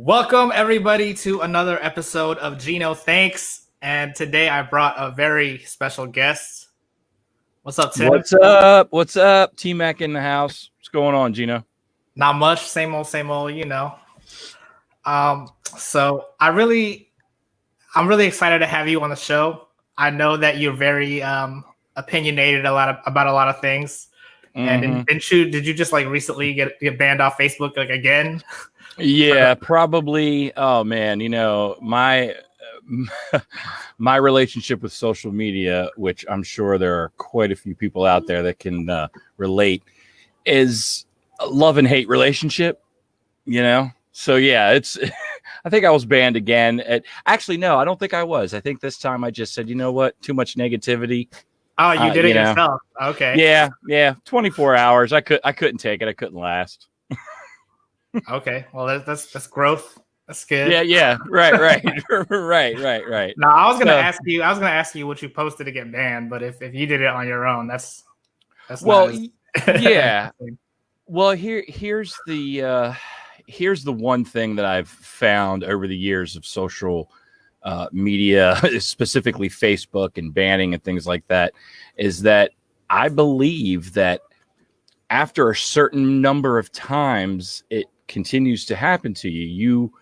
Welcome everybody to another episode of Gino Thanks. And today I brought a very special guest. What's up, Tim? What's up? What's up? T-Mac in the house. What's going on, Gino? Not much, same old, you know. So I'm really excited to have you on the show. I know that you're very opinionated about a lot of things. And did you just like recently get banned off Facebook like again? Yeah, probably. Oh man, my my relationship with social media, which I'm sure there are quite a few people out there that can relate, is a love and hate relationship. So yeah, it's. I think I was banned again. Actually, no, I don't think I was. I think this time I just said, you know what, too much negativity. Oh, you did it yourself. Okay. Yeah. 24 hours. I couldn't take it. I couldn't last. Okay. Well, that's growth. That's good. Yeah. Right. right. No, I was gonna ask you what you posted to get banned, but if you did it on your own, that's well, yeah. Well, here's the one thing that I've found over the years of social media, specifically Facebook and banning and things like that, is that I believe that after a certain number of times it continues to happen to you,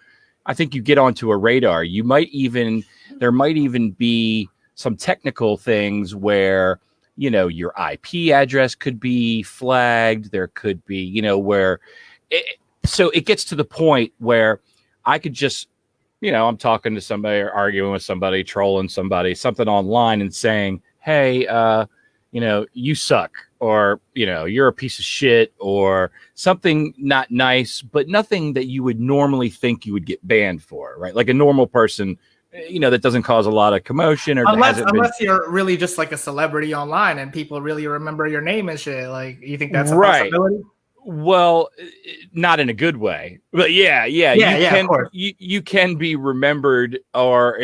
I think you get onto a radar. There might even be some technical things where, your IP address could be flagged. There could be, so it gets to the point where I could just, I'm talking to somebody or arguing with somebody, trolling somebody, something online and saying, hey, you suck, or, you're a piece of shit, or something not nice, but nothing that you would normally think you would get banned for, right? Like a normal person, that doesn't cause a lot of commotion, or unless you're really just like a celebrity online and people really remember your name and shit. Like, you think that's a possibility? Well, not in a good way, but yeah. Of course. You can be remembered, or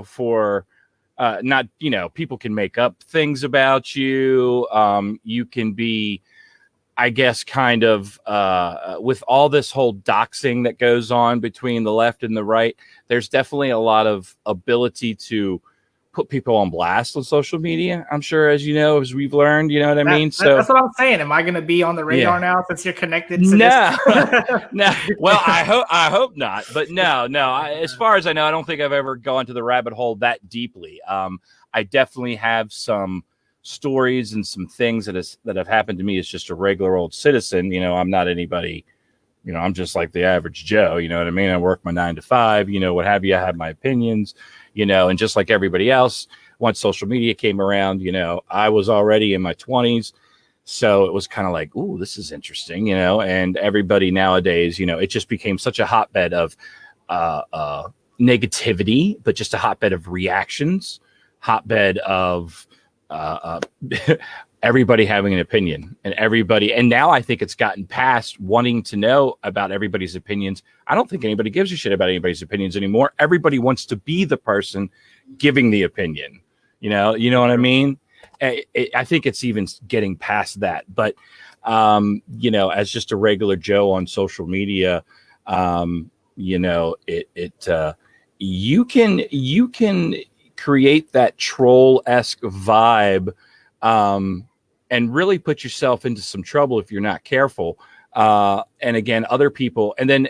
for not, people can make up things about you. You can be, I guess, kind of with all this whole doxing that goes on between the left and the right. There's definitely a lot of ability to put people on blast on social media. I'm sure, as we've learned, you know what I mean? So that's what I'm saying. Am I going to be on the radar now since you're connected to no. Well, I hope not, but no. As far as I know, I don't think I've ever gone to the rabbit hole that deeply. I definitely have some stories and some things that have happened to me as just a regular old citizen. I'm not anybody, I'm just like the average Joe, you know what I mean? I work my 9 to 5, what have you. I have my opinions, and just like everybody else, once social media came around, I was already in my 20s. So it was kind of like, ooh, this is interesting, and everybody nowadays, it just became such a hotbed of negativity, but just a hotbed of reactions, hotbed of everybody having an opinion, and now I think it's gotten past wanting to know about everybody's opinions. I don't think anybody gives a shit about anybody's opinions anymore. Everybody wants to be the person giving the opinion. You know what I mean? I think it's even getting past that. But, as just a regular Joe on social media, you can create that troll-esque vibe, and really put yourself into some trouble if you're not careful. And again, other people, and then,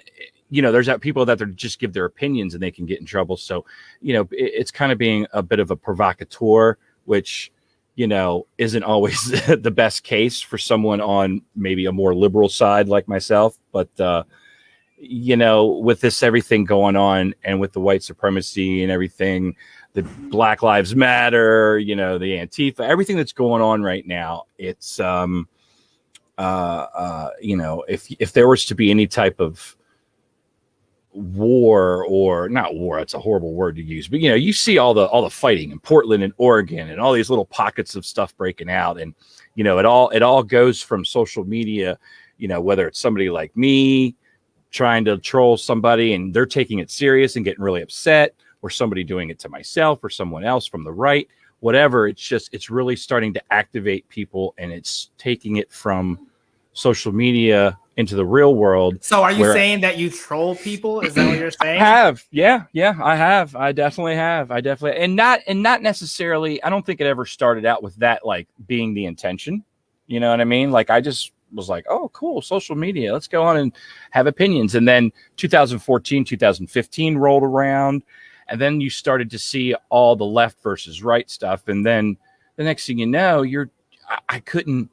there's that people that just give their opinions and they can get in trouble. So, it's kind of being a bit of a provocateur, which, isn't always the best case for someone on maybe a more liberal side like myself. But, with this everything going on, and with the white supremacy and everything, the Black Lives Matter, the Antifa, everything that's going on right now, it's, if there was to be any type of war, or not war, it's a horrible word to use, but you see all the fighting in Portland and Oregon and all these little pockets of stuff breaking out, and it all goes from social media, whether it's somebody like me trying to troll somebody and they're taking it serious and getting really upset, or somebody doing it to myself or someone else from the right, whatever. It's really starting to activate people, and it's taking it from social media into the real world. So are you saying that you troll people? Is that what you're saying? I have. Yeah, I have. I definitely have. And not necessarily, I don't think it ever started out with that, like, being the intention. You know what I mean? Like, I just was like, oh, cool, social media. Let's go on and have opinions. And then 2014, 2015 rolled around. And then you started to see all the left versus right stuff. And then the next thing you know, I couldn't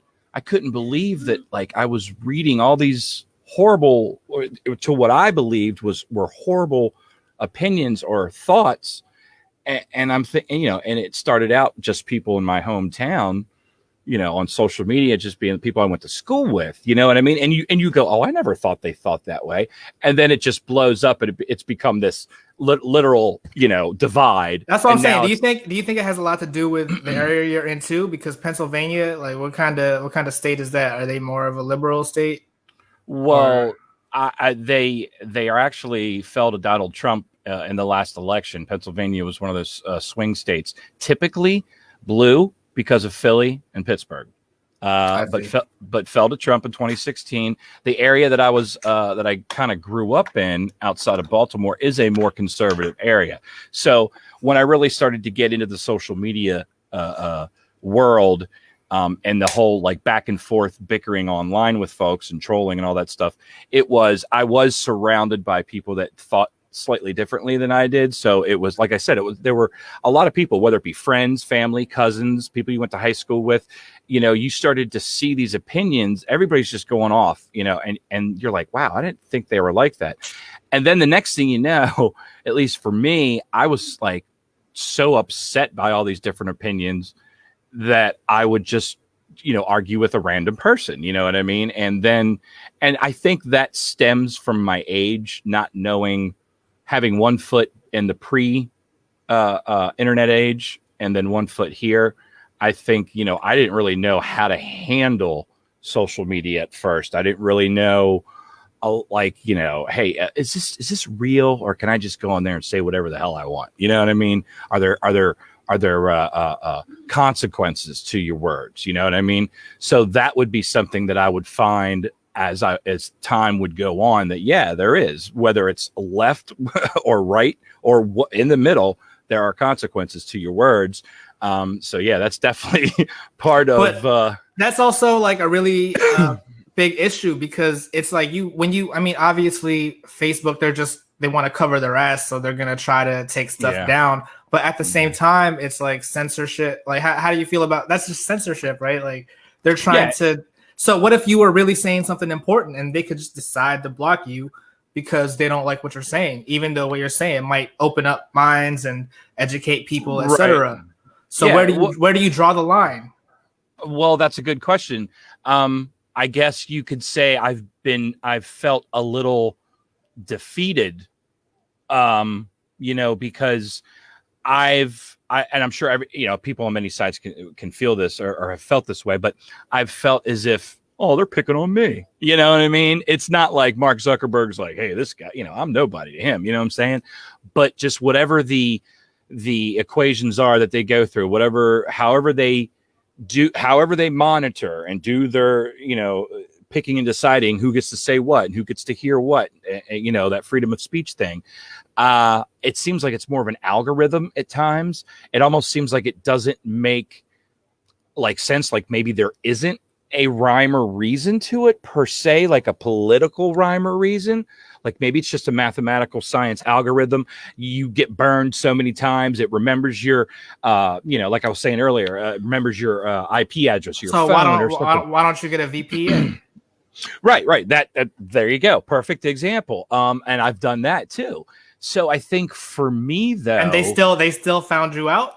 believe that, like, I was reading all these horrible, to what I believed were horrible opinions or thoughts. And I'm thinking, and it started out just people in my hometown, on social media, just being the people I went to school with, you know what I mean? And you go, oh, I never thought they thought that way. And then it just blows up, and it's become this literal, divide. That's what I'm saying. Do you think it has a lot to do with the area you're in too? Because Pennsylvania, like, what kind of state is that? Are they more of a liberal state? Well, they are actually fell to Donald Trump in the last election. Pennsylvania was one of those swing states, typically blue, because of Philly and Pittsburgh, but fell to Trump in 2016. The area that I kind of grew up in outside of Baltimore is a more conservative area. So when I really started to get into the social media world, and the whole, like, back and forth bickering online with folks and trolling and all that stuff, I was surrounded by people that thought slightly differently than I did. So it was, like I said, there were a lot of people, whether it be friends, family, cousins, people you went to high school with, you started to see these opinions. Everybody's just going off, and you're like, wow, I didn't think they were like that. And then the next thing you know, at least for me, I was, like, so upset by all these different opinions that I would just, argue with a random person, you know what I mean? And I think that stems from my age, not knowing, having one foot in the internet age and then one foot here. I think, I didn't really know how to handle social media at first. I didn't really know, hey, is this real, or can I just go on there and say whatever the hell I want? You know what I mean? Are there consequences to your words? You know what I mean? So that would be something that I would find as time would go on, that, yeah, there is, whether it's left or right or in the middle, there are consequences to your words. So yeah, that's definitely part of, that's also, like, a really big issue, because it's like obviously Facebook, they want to cover their ass, so they're going to try to take stuff down. But at the same time, it's like censorship. Like, how do you feel about that's just censorship, right? Like, they're trying to. So what if you were really saying something important and they could just decide to block you because they don't like what you're saying, even though what you're saying might open up minds and educate people, etc. Right. So where do you draw the line? Well, that's a good question. I guess you could say I've felt a little defeated, because and I'm sure people on many sides can feel this or have felt this way, but I've felt as if, oh, they're picking on me. You know what I mean? It's not like Mark Zuckerberg's like, hey, this guy, I'm nobody to him. You know what I'm saying? But just whatever the equations are that they go through, however they monitor and do their, picking and deciding who gets to say what and who gets to hear what, that freedom of speech thing. It seems like it's more of an algorithm at times. It almost seems like it doesn't make, like, sense. Like, maybe there isn't a rhyme or reason to it per se, like a political rhyme or reason. Like, maybe it's just a mathematical science algorithm. You get burned so many times, it remembers your, like I was saying earlier, remembers your IP address, your phone. Why don't you get a VPN? Right. That there you go. Perfect example. And I've done that too. So I think for me, though, and they still found you out.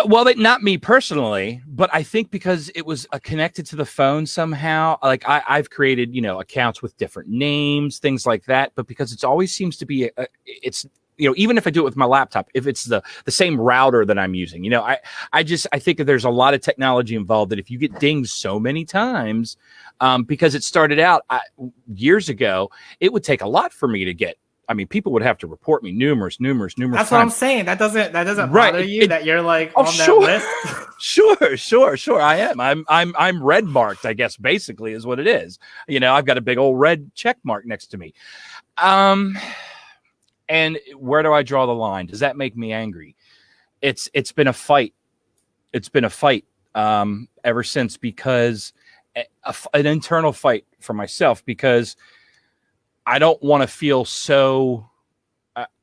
Well, not me personally, but I think because it was connected to the phone somehow. Like, I've created, accounts with different names, things like that. But because it always seems to be, it's, even if I do it with my laptop, if it's the same router that I'm using, I think that there's a lot of technology involved that if you get dinged so many times, because it started out years ago, it would take a lot for me to get. I mean, people would have to report me numerous That's times. what I'm saying. That doesn't bother you that you're, like, on that list? Sure. I am. I'm red marked, I guess, basically is what it is. I've got a big old red check mark next to me. And where do I draw the line? Does that make me angry? It's been a fight. It's been a fight ever since, because an internal fight for myself, because I don't want to feel so.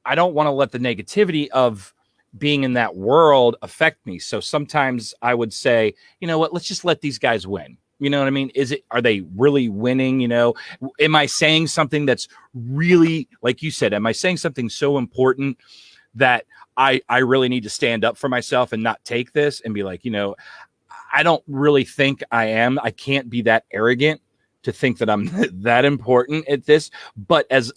I don't want to let the negativity of being in that world affect me. So sometimes I would say, you know what, let's just let these guys win. You know what I mean? Are they really winning? Am I saying something that's really, like you said, am I saying something so important that I really need to stand up for myself and not take this and be like, I don't really think I am. I can't be that arrogant to think that I'm that important at this. But as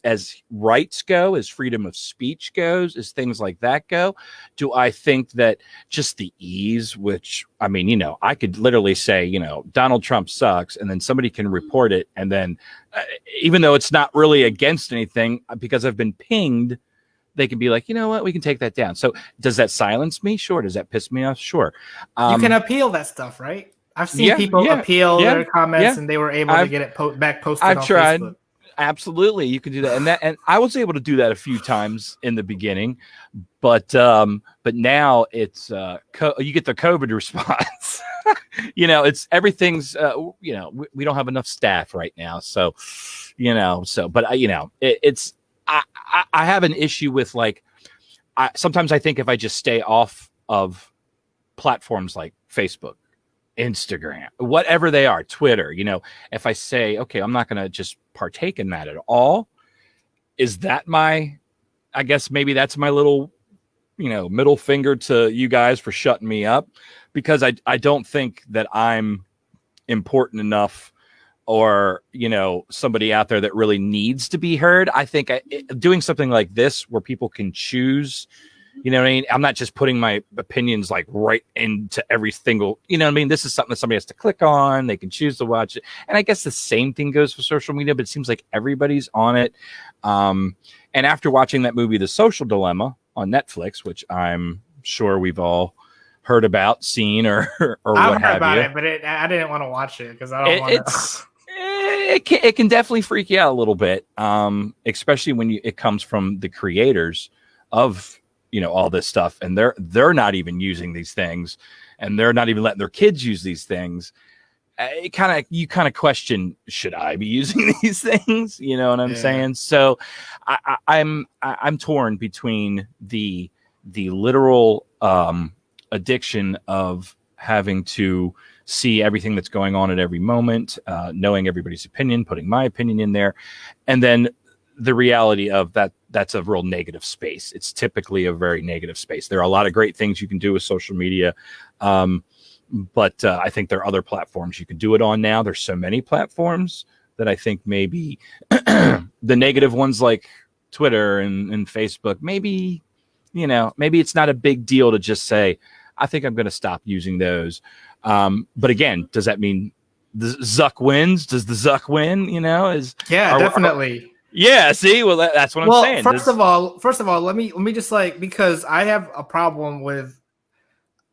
rights go, as freedom of speech goes, as things like that go, do I think that just the ease, which, I mean, I could literally say, Donald Trump sucks, and then somebody can report it. And then even though it's not really against anything, because I've been pinged, they can be like, you know what, we can take that down. So does that silence me? Sure. Does that piss me off? Sure. You can appeal that stuff, right? I've seen people appeal their comments, and they were able to get it back posted on Facebook. Absolutely, you can do that, and I was able to do that a few times in the beginning, but now it's you get the COVID response. It's everything's we don't have enough staff right now, so but it's I have an issue with, like, sometimes I think if I just stay off of platforms like Facebook, Instagram, whatever they are, Twitter, if I say, okay, I'm not going to just partake in that at all, is that I guess maybe that's my little, middle finger to you guys for shutting me up, because I don't think that I'm important enough, or, somebody out there that really needs to be heard. I think doing something like this where people can choose, you know what I mean? I'm not just putting my opinions like right into every single, you know what I mean? This is something that somebody has to click on. They can choose to watch it. And I guess the same thing goes for social media, but it seems like everybody's on it. And after watching that movie, The Social Dilemma on Netflix, which I'm sure we've all heard about, seen, or what have you. It, but I didn't want to watch it because I don't want to. It can definitely freak you out a little bit, especially when it comes from the creators of all this stuff, and they're not even using these things, and they're not even letting their kids use these things. You kind of question, should I be using these things? You know what I'm saying? So I'm torn between the literal addiction of having to see everything that's going on at every moment, knowing everybody's opinion, putting my opinion in there, and then the reality of that's a real negative space. It's typically a very negative space. There are a lot of great things you can do with social media, but I think there are other platforms you can do it on now. There's so many platforms that I think maybe the negative ones like Twitter and Facebook, maybe it's not a big deal to just say, I think I'm going to stop using those. But again, does that mean the Zuck wins? Does the Zuck win? Definitely. Yeah, see, well, that's what I'm saying. First of all, let me just, like, because I have a problem with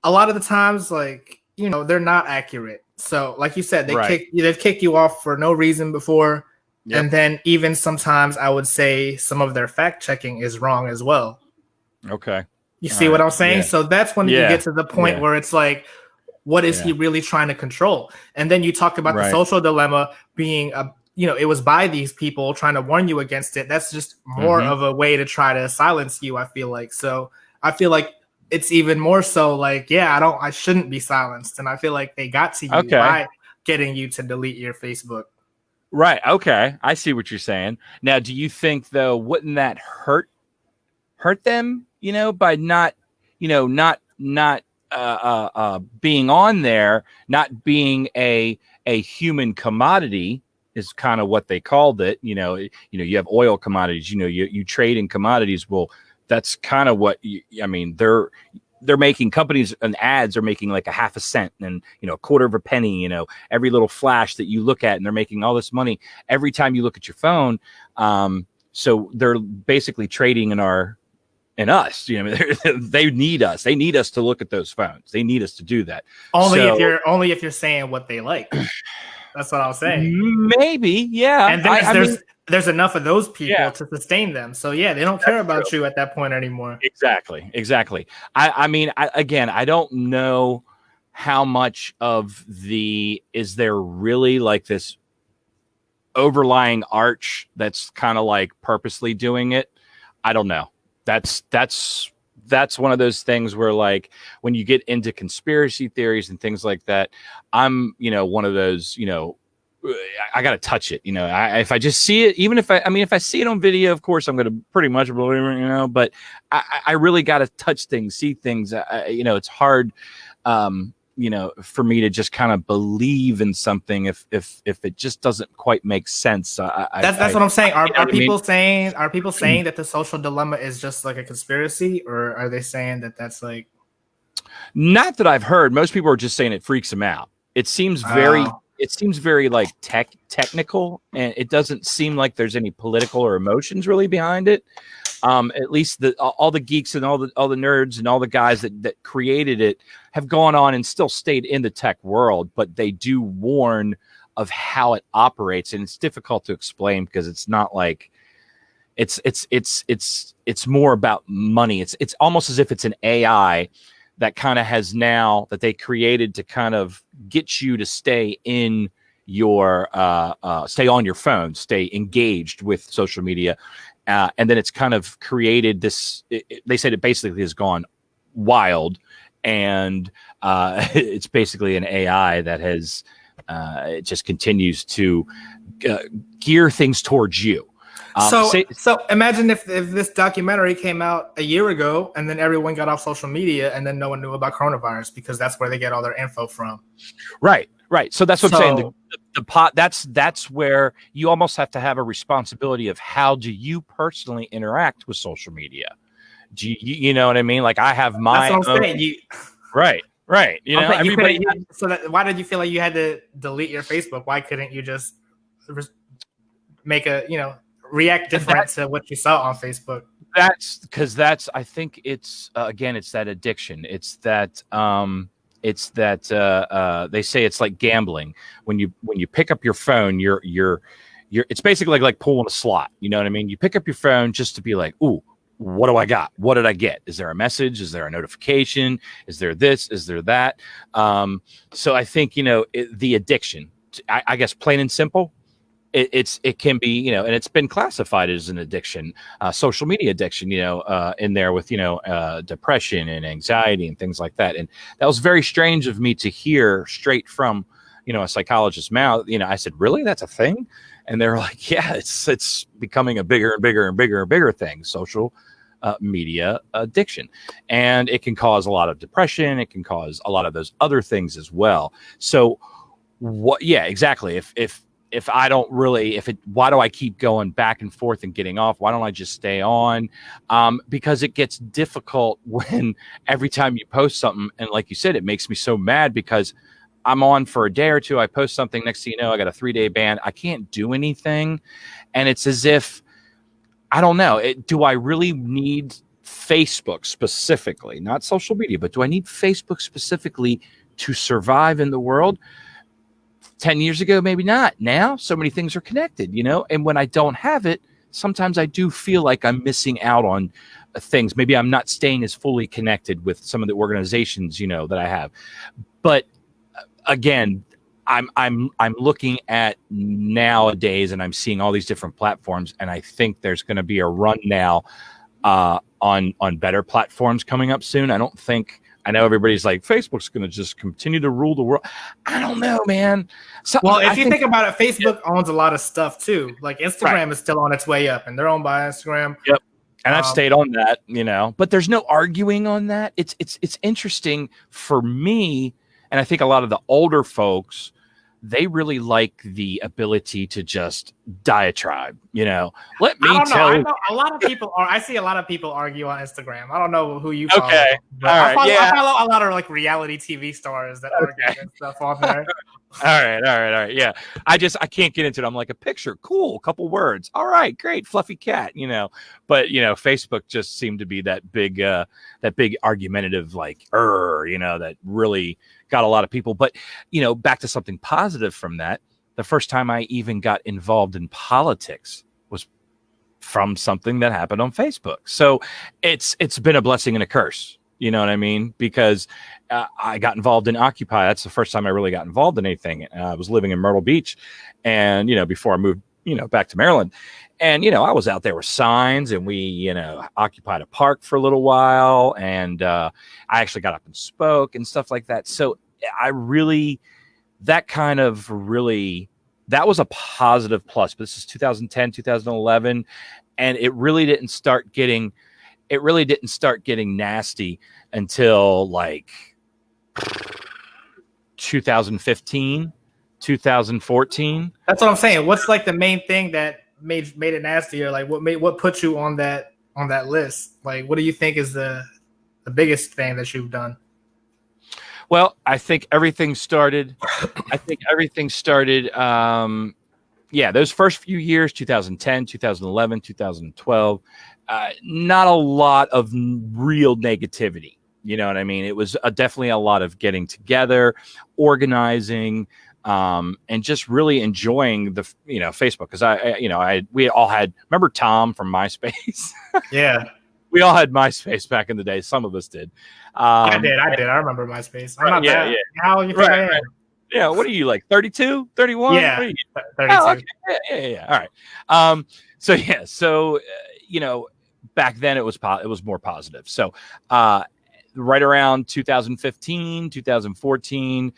a lot of the times, like, they're not accurate. So, like you said, they've kicked you off for no reason before, and then even sometimes I would say some of their fact checking is wrong as well. Okay, you see what I'm saying? Yeah. So that's when you get to the point where it's like, what is he really trying to control? And then you talk about the social dilemma being it was by these people trying to warn you against it. That's just more of a way to try to silence you, I feel like. So I feel like it's even more so like, I shouldn't be silenced. And I feel like they got to you by getting you to delete your Facebook. Right. Okay. I see what you're saying. Now, do you think, though, wouldn't that hurt them, by not being on there, not being a human commodity, is kind of what they called it. You have oil commodities, you trade in commodities. Well, that's kind of what they're making, companies and ads are making like a half a cent and, a quarter of a penny, every little flash that you look at, and they're making all this money every time you look at your phone. So they're basically trading in our in us. You know, they need us. They need us to look at those phones. They need us to do that. Only if you're saying what they like. That's what I was saying. Maybe, yeah. And there's enough of those people to sustain them. So yeah, they don't care about you at that point anymore. Exactly. I mean, I don't know how much of is there really like this overlying arch that's kind of like purposely doing it. I don't know. That's one of those things where, like, when you get into conspiracy theories and things like that, I'm, one of those, I got to touch it. If I just see it, even if I see it on video, of course, I'm going to pretty much believe it, but I really got to touch things, see things. It's hard, for me to just kind of believe in something if it just doesn't quite make sense. That's what I'm saying. Are people saying that the social dilemma is just like a conspiracy, or are they saying that that's like? Not that I've heard. Most people are just saying it freaks them out. It seems very like technical, and it doesn't seem like there's any political or emotions really behind it. At least all the geeks and all the nerds and all the guys that created it have gone on and still stayed in the tech world, but they do warn of how it operates, and it's difficult to explain because it's not like it's more about money. It's almost as if it's an AI that kind of has now that they created to kind of get you to stay in your stay on your phone, stay engaged with social media. And then it's kind of created this, they said it basically has gone wild, and it's basically an AI that has, it just continues to gear things towards you. So imagine if this documentary came out a year ago and then everyone got off social media and then no one knew about coronavirus because that's where they get all their info from. Right. So that's what I'm saying. The pot, that's where you almost have to have a responsibility of how do you personally interact with social media? Do you know what I mean? Like, I have my that's what I'm saying. Right. Everybody. Why did you feel like you had to delete your Facebook? Why couldn't you just make react different to what you saw on Facebook? I think it's it's that addiction. It's that they say it's like gambling. When you pick up your phone, you're it's basically like pulling a slot. You know what I mean? You pick up your phone just to be like, ooh, what do I got? What did I get? Is there a message? Is there a notification? Is there this? Is there that? So I think, the addiction, I guess, plain and simple, it can be, and it's been classified as an addiction, social media addiction, in there with, depression and anxiety and things like that. And that was very strange of me to hear straight from, a psychologist's mouth. I said, really? That's a thing? And they're like, yeah, it's becoming a bigger and bigger and bigger and bigger thing, social media addiction. And it can cause a lot of depression. It can cause a lot of those other things as well. So yeah, exactly. If I don't really, why do I keep going back and forth and getting off? Why don't I just stay on? Because it gets difficult when every time you post something, and like you said, it makes me so mad because I'm on for a day or two. I post something, next thing you know, I got a 3-day ban. I can't do anything. And it's as if, I don't know, do I really need Facebook specifically, not social media, but do I need Facebook specifically to survive in the world? 10 years ago, maybe not. Now, so many things are connected, and when I don't have it, sometimes I do feel like I'm missing out on things. Maybe I'm not staying as fully connected with some of the organizations, that I have. But again, I'm looking at nowadays, and I'm seeing all these different platforms, and I think there's going to be a run now on better platforms coming up soon. I know everybody's like, Facebook's going to just continue to rule the world. I don't know, man. If you think about it, Facebook owns a lot of stuff too. Like Instagram is still on its way up, and they're owned by Instagram. Yep. And I've stayed on that, but there's no arguing on that. It's interesting for me. And I think a lot of the older folks, they really like the ability to just diatribe, Let me tell you. A lot of people I see a lot of people argue on Instagram. I don't know who you follow. Okay. I follow a lot of like reality TV stars that argue and stuff on there. All right. Yeah. I can't get into it. I'm like, a picture, cool, couple words. All right, great, fluffy cat, But Facebook just seemed to be that big argumentative, like, that really got a lot of people. But back to something positive from that. The first time I even got involved in politics was from something that happened on Facebook. So it's been a blessing and a curse. You know what I mean? Because I got involved in Occupy. That's the first time I really got involved in anything. I was living in Myrtle Beach, and before I moved, back to Maryland, and I was out there with signs, and we, occupied a park for a little while, and I actually got up and spoke and stuff like that. So that was a positive plus. But this is 2010, 2011, and it really didn't start getting nasty until like 2015, 2014. That's what I'm saying. What's like the main thing that made it nastier? Like what put you on that list? Like what do you think is the biggest thing that you've done? Well, I think everything started those first few years, 2010, 2011, 2012, not a lot of real negativity. You know what I mean? It was definitely a lot of getting together, organizing, and just really enjoying the, Facebook. Because we all had, remember Tom from MySpace? Yeah. We all had MySpace back in the day. Some of us did. I did. I remember MySpace. I'm not bad. Yeah. How you think I am? Right. Yeah, what are you, like 32, 31? Yeah, 32. Oh, okay. Yeah. All right. So back then it was more positive. So right around 2015, 2014,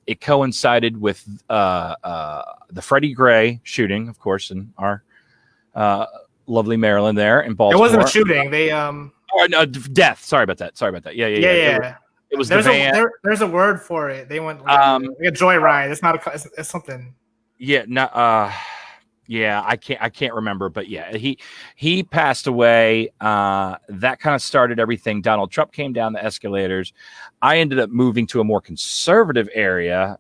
it coincided with the Freddie Gray shooting, of course, in our lovely Maryland there in Baltimore. It wasn't a shooting. They no, death. Sorry about that. Yeah. It was there's a word for it. They went like a joyride. It's not it's something. Yeah, no, yeah, I can't remember, but yeah, he passed away. That kind of started everything. Donald Trump came down the escalators. I ended up moving to a more conservative area,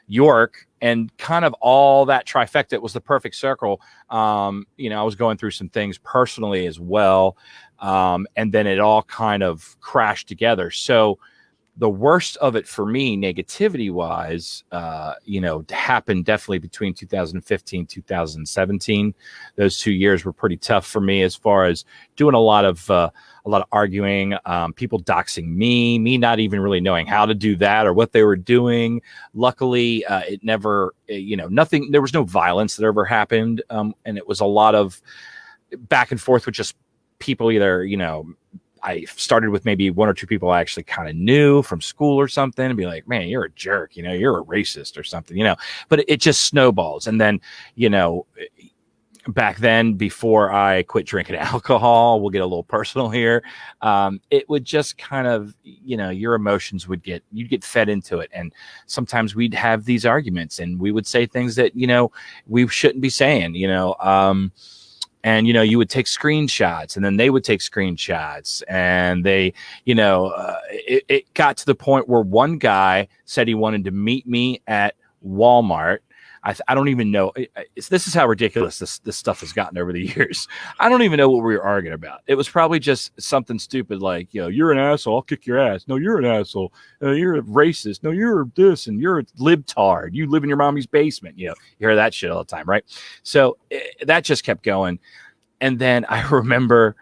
York, and kind of all that trifecta. It was the perfect circle. I was going through some things personally as well. And then it all kind of crashed together. So the worst of it for me, negativity wise, happened definitely between 2015, 2017. Those 2 years were pretty tough for me as far as doing a lot of arguing, people doxing me not even really knowing how to do that or what they were doing. Luckily, it never, nothing, there was no violence that ever happened. And it was a lot of back and forth with just people either, I started with maybe one or two people I actually kind of knew from school or something and be like, man, you're a jerk, you're a racist or something, but it just snowballs. And then, back then, before I quit drinking alcohol, we'll get a little personal here. It would just kind of, your emotions you'd get fed into it. And sometimes we'd have these arguments and we would say things that, we shouldn't be saying, and, you would take screenshots and then they would take screenshots and they, it got to the point where one guy said he wanted to meet me at Walmart. I don't even know. This is how ridiculous this stuff has gotten over the years. I don't even know what we were arguing about. It was probably just something stupid like, you're an asshole, I'll kick your ass. No, you're an asshole. You're a racist. No, you're this, and you're a libtard. You live in your mommy's basement. You hear that shit all the time, right? So that just kept going. And then I remember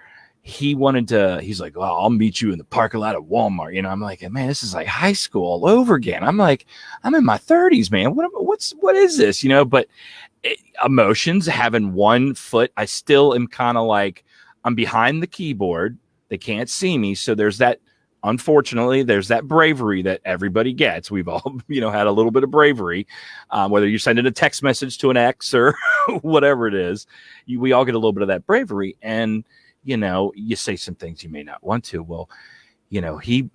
he's like, well, I'll meet you in the parking lot at Walmart. I'm like, man, this is like high school all over again. I'm like, I'm in my 30s, man. What is this? But emotions, having one foot, I still am kind of like, I'm behind the keyboard. They can't see me. So unfortunately, there's that bravery that everybody gets. We've all, had a little bit of bravery, whether you're sending a text message to an ex or whatever it is, we all get a little bit of that bravery. And, you say some things you may not want to. Well, he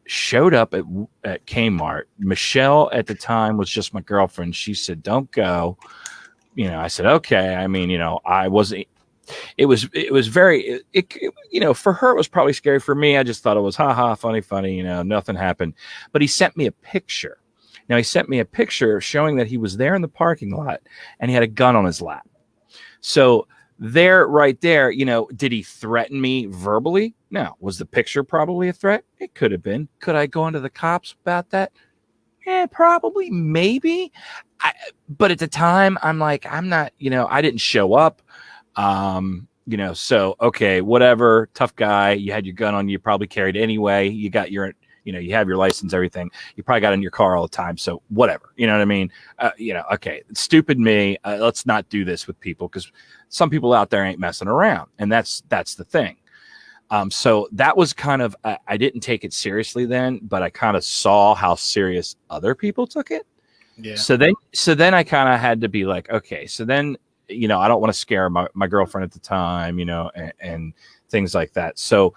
showed up at Kmart. Michelle at the time was just my girlfriend. She said, don't go. I said, okay. I mean, I wasn't, very, for her, it was probably scary. For me, I just thought it was, funny, nothing happened. But he sent me a picture. Now, he sent me a picture showing that he was there in the parking lot and he had a gun on his lap. So right there, did he threaten me verbally? No. Was the picture probably a threat? It could have been. Could I go into the cops about that? Yeah, probably, maybe. But at the time, I'm like, I'm not, I didn't show up. So, okay, whatever, tough guy. You had your gun on you, probably carried anyway. You got your, you have your license, everything. You probably got in your car all the time. So whatever, you know what I mean? Okay, stupid me. Let's not do this with people because some people out there ain't messing around. And that's the thing. So that was kind of, I didn't take it seriously then, but I kind of saw how serious other people took it. Yeah. So then I kind of had to be like, okay, so then, I don't want to scare my girlfriend at the time, and things like that. So,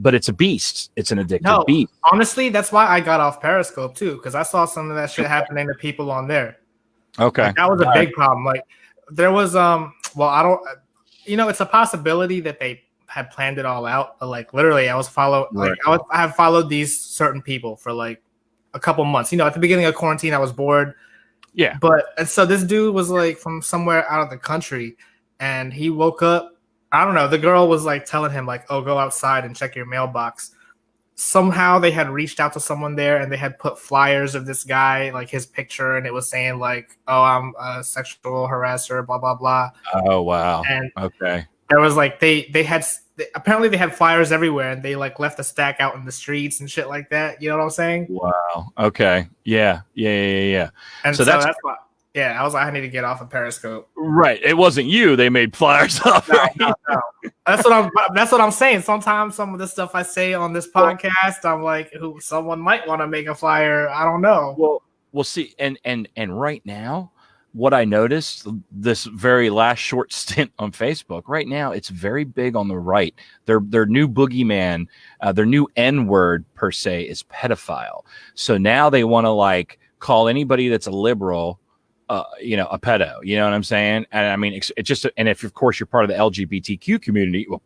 but it's a beast. It's an addictive beast. Honestly, that's why I got off Periscope too, because I saw some of that shit happening to people on there. Okay. Like, that was a big problem. Like there was, it's a possibility that they had planned it all out. But like literally, I have followed these certain people for like a couple months. At the beginning of quarantine, I was bored. Yeah. And so this dude was like from somewhere out of the country, and he woke up. I don't know. The girl was like telling him like, "Oh, go outside and check your mailbox." Somehow they had reached out to someone there, and they had put flyers of this guy, like his picture, and it was saying like, "Oh, I'm a sexual harasser," blah blah blah. Oh wow. And okay. There was like apparently they had flyers everywhere, and they like left a stack out in the streets and shit like that. You know what I'm saying? Wow. Okay. Yeah. And so that's why. Yeah, I was like, I need to get off of Periscope. Right. It wasn't you. They made flyers up. Right? No. That's what I'm saying. Sometimes some of the stuff I say on this podcast, I'm like, someone might want to make a flyer. I don't know. Well, we'll see. And right now, what I noticed this very last short stint on Facebook, right now, it's very big on the right. Their new boogeyman, their new N-word per se is pedophile. So now they want to like call anybody that's a liberal, a pedo. You know what I'm saying? And I mean, it's just, and if of course you're part of the LGBTQ community, well,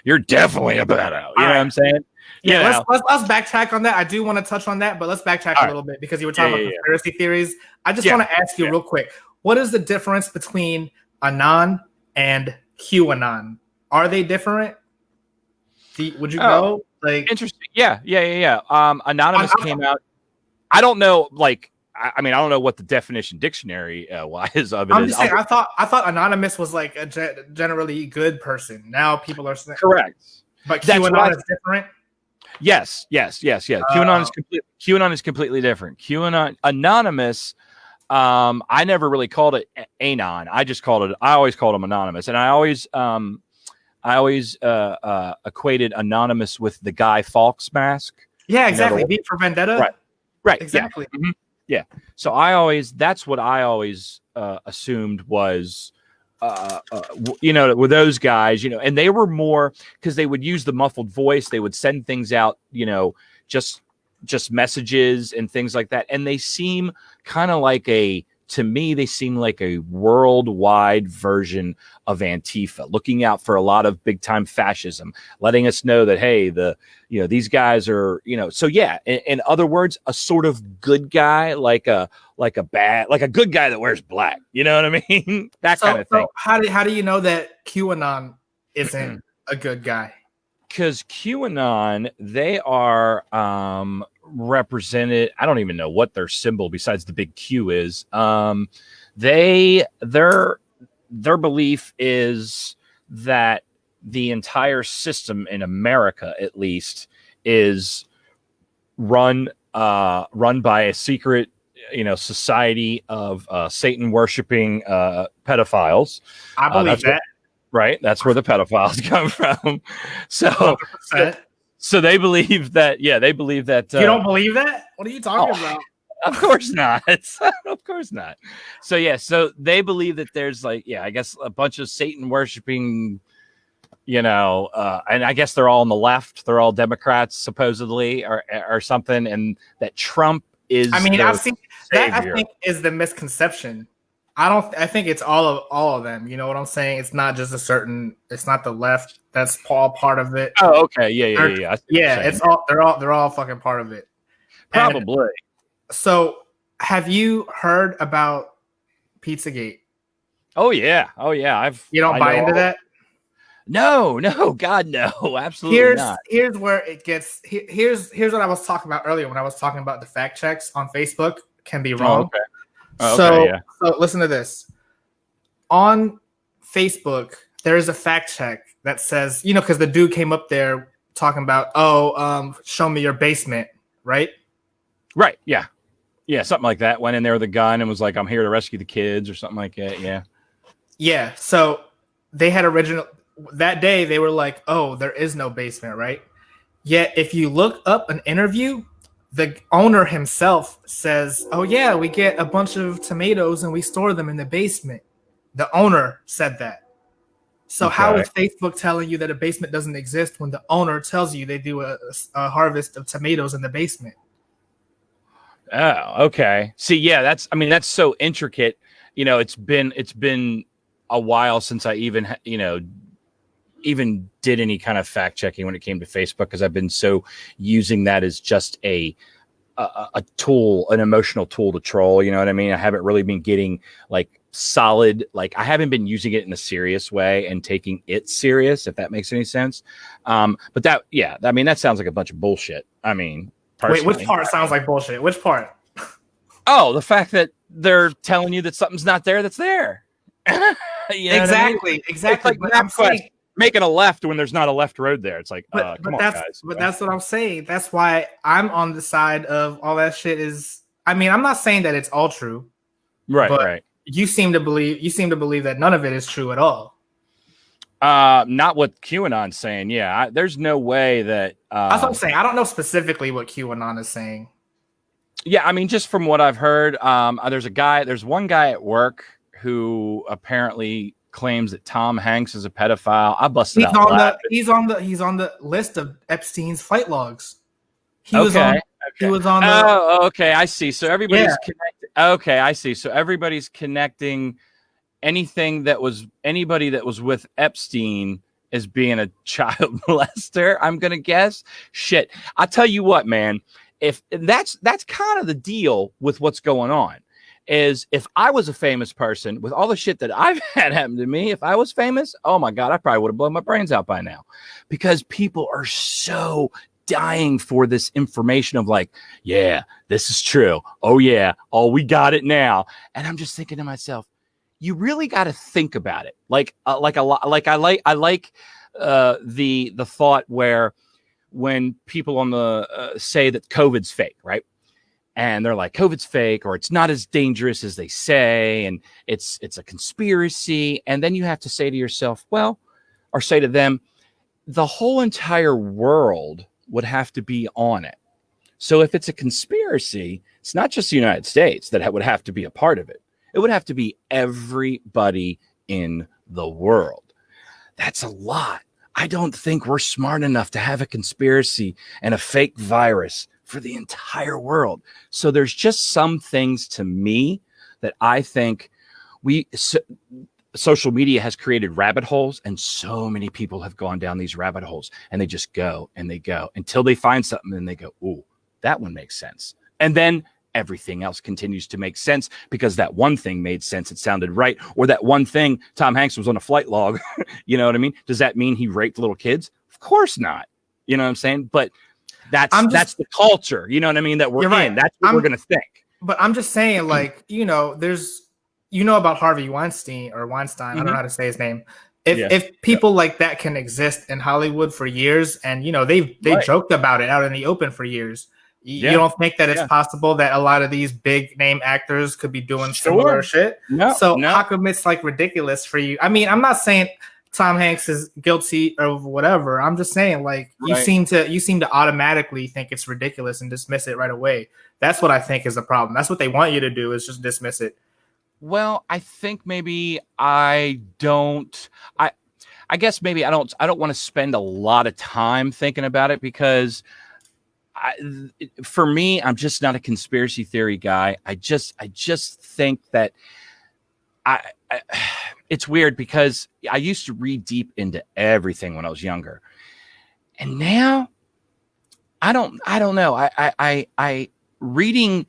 you're definitely a pedo. You know what I'm saying? Yeah, let's backtrack on that. I do want to touch on that, but let's backtrack a little bit because you were talking about conspiracy theories. I just want to ask you real quick, what is the difference between Anon and QAnon? Are they different? Would you know? Like, interesting. Yeah. Anonymous came out. I don't know. Like, I mean, I don't know what the definition dictionary wise of it I'm is. just saying, I thought Anonymous was like a generally good person. Now people are saying correct, but QAnon is different. Yes. QAnon is completely different. QAnon Anonymous. I never really called it Anon. I always called him Anonymous, and I always equated Anonymous with the Guy Fawkes mask. Yeah, exactly. Beat for Vendetta. Right. Exactly. Yeah. Mm-hmm. Yeah. So that's what I always assumed was, with those guys, and they were more because they would use the muffled voice. They would send things out, just messages and things like that. And they seem kind of like to me, they seem like a worldwide version of Antifa, looking out for a lot of big time fascism, letting us know that, hey, these guys are, so yeah, in other words, a sort of good guy, like a good guy that wears black. You know what I mean? That kind of thing. How do you know that QAnon isn't a good guy? Because QAnon, they are represented. I don't even know what their symbol besides the big Q is. Their belief is that the entire system in America, at least, is run by a secret, society of Satan worshiping pedophiles. I believe that. Right, that's where the pedophiles come from. So they believe that. Yeah, they believe that. You don't believe that? What are you talking about? Of course not. Of course not. So they believe that there's I guess a bunch of Satan worshiping, and I guess they're all on the left. They're all Democrats supposedly, or something, and that Trump is. I mean, I've seen that. I think is the misconception. I think it's all of them. You know what I'm saying? It's not just a certain. It's not the left. That's all part of it. Oh, okay. Yeah. Yeah, it's all. They're all fucking part of it. Probably. And so, have you heard about Pizzagate? Oh yeah. You don't buy into that? No, God, no, absolutely not. Here's where it gets. Here's what I was talking about earlier when I was talking about the fact checks on Facebook can be wrong. So listen to this. On Facebook, there is a fact check that says, because the dude came up there talking about, show me your basement, right? Right. Yeah. Yeah. Something like that. Went in there with a gun and was like, I'm here to rescue the kids or something like that. Yeah. Yeah. So they had that day, they were like, oh, there is no basement, right? Yet if you look up an interview, the owner himself says, oh, yeah, we get a bunch of tomatoes and we store them in the basement. The owner said that. So how is Facebook telling you that a basement doesn't exist when the owner tells you they do a harvest of tomatoes in the basement? Oh, okay. See, yeah, that's so intricate. It's been a while since I even did any kind of fact checking when it came to Facebook, because I've been so using that as just a tool, an emotional tool to troll. You know what I mean? I haven't really been getting like solid, like I haven't been using it in a serious way and taking it serious, if that makes any sense. But that sounds like a bunch of bullshit. I mean, personally. Wait, which part sounds like bullshit? Which part? Oh, the fact that they're telling you that something's not there that's there. Exactly. It's like I'm saying, making a left when there's not a left road there. It's like, come on, guys. But that's what I'm saying. That's why I'm on the side of all that shit is. I mean, I'm not saying that it's all true. Right. You seem to believe that none of it is true at all. Not what QAnon's saying. Yeah, there's no way that. That's what I'm saying. I don't know specifically what QAnon is saying. Yeah, I mean, just from what I've heard, there's one guy at work who apparently claims that Tom Hanks is a pedophile. I busted out. He's on the list of Epstein's flight logs. He was on. Oh, okay. I see. So everybody's connected. Okay, I see. So everybody's connecting anybody that was with Epstein as being a child molester. I'm gonna guess. Shit. I'll tell you what, man. If that's kind of the deal with what's going on. Is if I was a famous person with all the shit that I've had happen to me, if I was famous, oh my God, I probably would have blown my brains out by now, because people are so dying for this information of like, yeah, this is true. Oh yeah. Oh, we got it now. And I'm just thinking to myself, you really got to think about it. I like the thought where when people on the say that COVID's fake, right? And they're like, COVID's fake, or it's not as dangerous as they say, and it's a conspiracy. And then you have to say to yourself, or say to them, the whole entire world would have to be on it. So if it's a conspiracy, it's not just the United States that would have to be a part of it. It would have to be everybody in the world. That's a lot. I don't think we're smart enough to have a conspiracy and a fake virus for the entire world. So there's just some things to me that I think social media has created rabbit holes, and so many people have gone down these rabbit holes, and they just go and they go until they find something and they go, ooh, that one makes sense. And then everything else continues to make sense because that one thing made sense. It sounded right. Or that one thing, Tom Hanks was on a flight log. You know what I mean? Does that mean he raped little kids? Of course not. You know what I'm saying? But that's the culture, you know what I mean, that we're in. Right. That's what we're going to think. But I'm just saying, like, there's, about Harvey Weinstein or Weinstein. I don't know how to say his name. If people like that can exist in Hollywood for years, and, they joked about it out in the open for years. You don't think that it's possible that a lot of these big name actors could be doing similar shit? No. So how come it's like ridiculous for you? I mean, I'm not saying Tom Hanks is guilty of whatever. I'm just saying, like, you seem to automatically think it's ridiculous and dismiss it right away. That's what I think is the problem. That's what they want you to do, is just dismiss it. Well, I think maybe I guess maybe I don't want to spend a lot of time thinking about it, because for me, I'm just not a conspiracy theory guy. I just think that I it's weird because I used to read deep into everything when I was younger, and now I don't know. I reading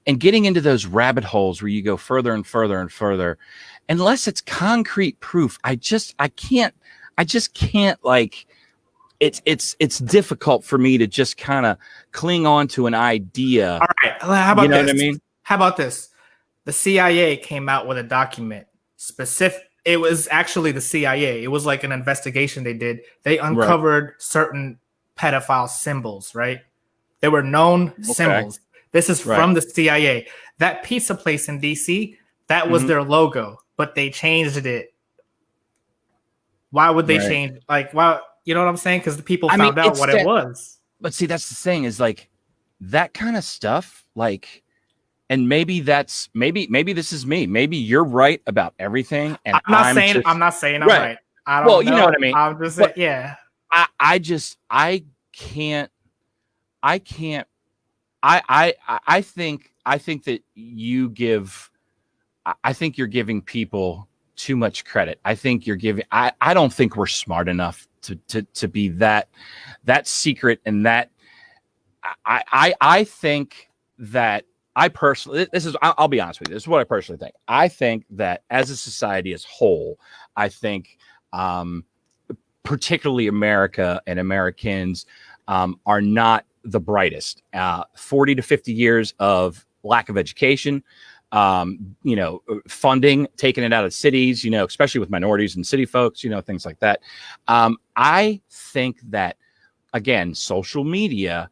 and getting into those rabbit holes where you go further and further and further, unless it's concrete proof, I just can't like it's difficult for me to just kind of cling on to an idea. All right. How about this? What I mean? How about this? The CIA came out with a document specific. It was actually the CIA. It was like an investigation they did. They uncovered certain pedophile symbols, right? They were known symbols. This is from the CIA. That pizza place in DC, that was their logo, but they changed it. Why would they change? Like, why? You know what I'm saying? Because the people found out what it was. But see, that's the thing is like that kind of stuff, like, and maybe that's maybe this is me. Maybe you're right about everything. And I'm not saying I'm right. I don't know. You know what I mean? I'm just saying, yeah. I think that I think you're giving people too much credit. I think you're giving, I don't think we're smart enough to be that secret. And that I think that I personally, I'll be honest with you. This is what I personally think. I think that as a society as whole, I think, particularly America and Americans, are not the brightest. 40 to 50 years of lack of education, funding, taking it out of cities, especially with minorities and city folks, things like that. I think that, again, social media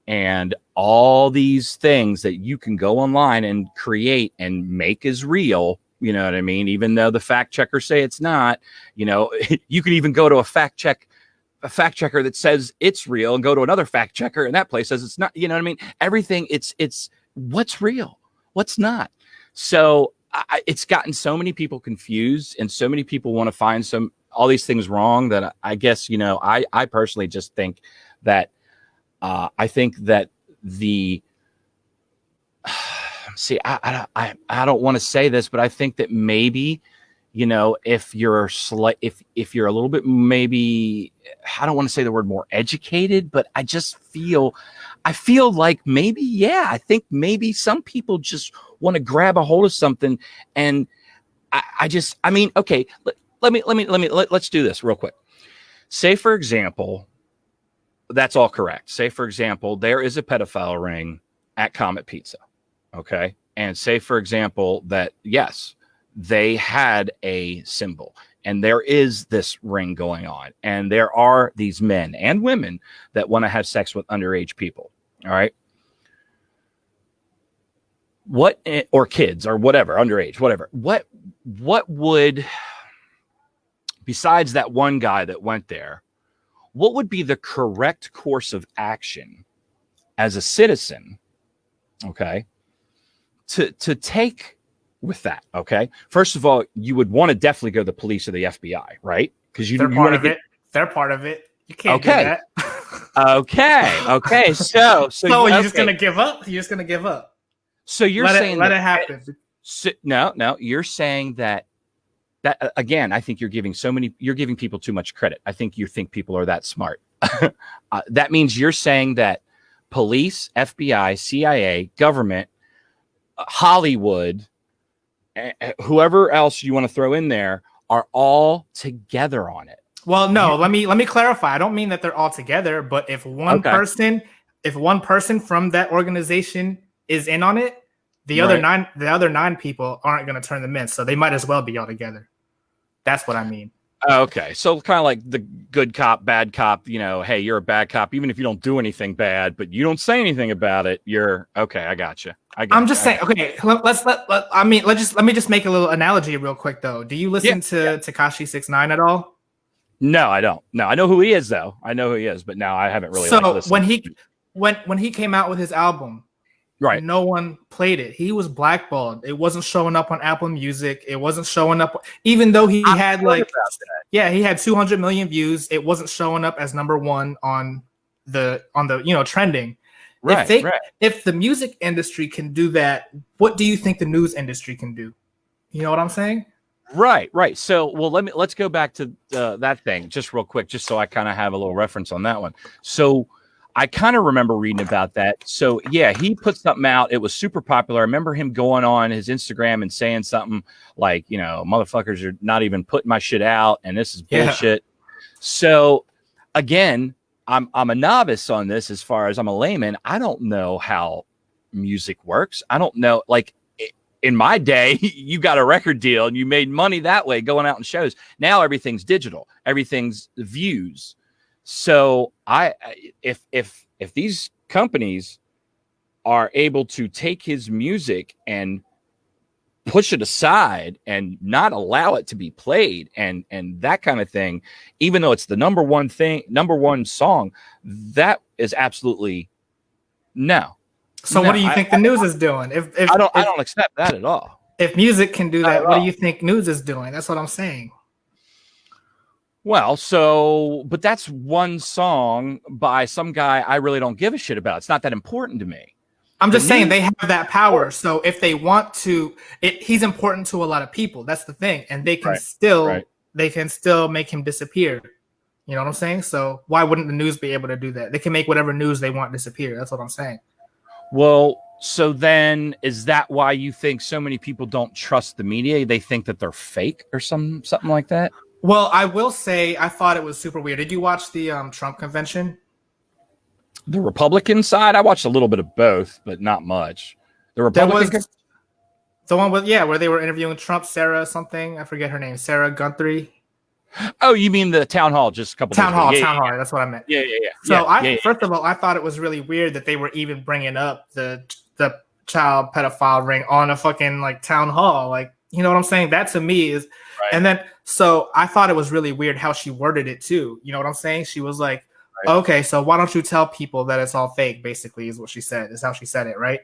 and all these things that you can go online and create and make as real, you know what I mean? Even though the fact checkers say it's not, you can even go to a fact checker that says it's real and go to another fact checker and that place says it's not, you know what I mean? Everything it's what's real, what's not. So it's gotten so many people confused and so many people want to find all these things wrong that I guess, I personally just think that, I think that see, I don't want to say this, but I think that maybe, if you're if you're a little bit, maybe, I don't want to say the word more educated, but I feel like maybe, yeah, I think maybe some people just want to grab a hold of something. And okay, let's do this real quick. Say, for example, that's all correct. Say, for example, there is a pedophile ring at Comet Pizza. Okay. And say, for example, that yes, they had a symbol and there is this ring going on and there are these men and women that want to have sex with underage people. All right. Or kids or whatever, underage, whatever. What would, besides that one guy that went there, what would be the correct course of action as a citizen? Okay. To take with that. Okay. First of all, you would want to definitely go to the police or the FBI, right? Because they're part of it. They're part of it. You can't do that. Okay. So you're just gonna give up? You're just gonna give up. So you're saying let it happen. No, you're saying that again, I think you're giving people too much credit. I think you think people are that smart. That means you're saying that police, FBI, CIA, government, Hollywood, whoever else you want to throw in there are all together on it. Well, no, let me clarify. I don't mean that they're all together, but if one person from that organization is in on it, the other nine people aren't going to turn them in, so they might as well be all together. That's what I mean. Okay, so kind of like the good cop, bad cop. Hey, you're a bad cop, even if you don't do anything bad, but you don't say anything about it. You're okay. I got you. I'm just saying. Okay, let me just make a little analogy real quick though. Do you listen to Tekashi 6ix9ine at all? No, I don't. No, I know who he is though. I know who he is, but no, I haven't really. So when he came out with his album, right, no one played it. He was blackballed. It wasn't showing up on Apple Music. It wasn't showing up, even though he had he had 200 million views. It wasn't showing up as number one on the trending. Right, if the music industry can do that, what do you think the news industry can do? You know what I'm saying? Right. So, well, let's go back to that thing just real quick, just so I kind of have a little reference on that one. So I kind of remember reading about that. So yeah, he put something out. It was super popular. I remember him going on his Instagram and saying something like, motherfuckers are not even putting my shit out, and this is bullshit. So again, I'm a novice on this as far as I'm a layman. I don't know how music works. I don't know, like, in my day, you got a record deal and you made money that way going out in shows. Now everything's digital, everything's views. So if these companies are able to take his music and push it aside and not allow it to be played and that kind of thing, even though it's the number one song, that is absolutely no. So what do you think the news is doing? I don't accept that at all. If music can do that, what do you think news is doing? That's what I'm saying. Well, but that's one song by some guy I really don't give a shit about. It's not that important to me. I'm just saying they have that power. So if they want to, he's important to a lot of people. That's the thing, and they can still make him disappear. You know what I'm saying? So why wouldn't the news be able to do that? They can make whatever news they want disappear. That's what I'm saying. Well, so then is that why you think so many people don't trust the media? They think that they're fake or something like that? Well, I will say I thought it was super weird. Did you watch the Trump convention? The Republican side? I watched a little bit of both, but not much. The Republican, the one where they were interviewing Trump, Sarah something. I forget her name. Sarah Guthrie. Oh, you mean the town hall? Just a couple. Town hall. That's what I meant. Yeah. So first of all, I thought it was really weird that they were even bringing up the child pedophile ring on a fucking like town hall. Like, you know what I'm saying? That to me is, and then so I thought it was really weird how she worded it too. You know what I'm saying? She was like, okay, so why don't you tell people that it's all fake? Basically, is what she said. Is how she said it, right?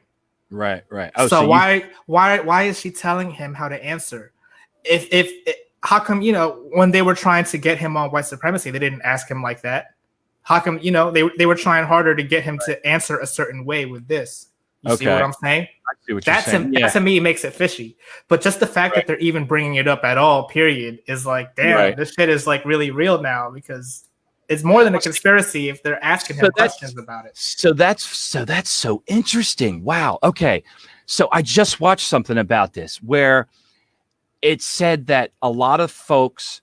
Right. Oh, so why is she telling him how to answer? If how come, when they were trying to get him on white supremacy, they didn't ask him like that? How come, they were trying harder to get him to answer a certain way with this? You see what I'm saying? I see what you're saying. That to me makes it fishy. But just the fact that they're even bringing it up at all, period, is like, damn, this shit is like really real now, because it's more than a conspiracy if they're asking him questions about it. So that's so interesting. Wow. Okay. So I just watched something about this where it said that a lot of folks,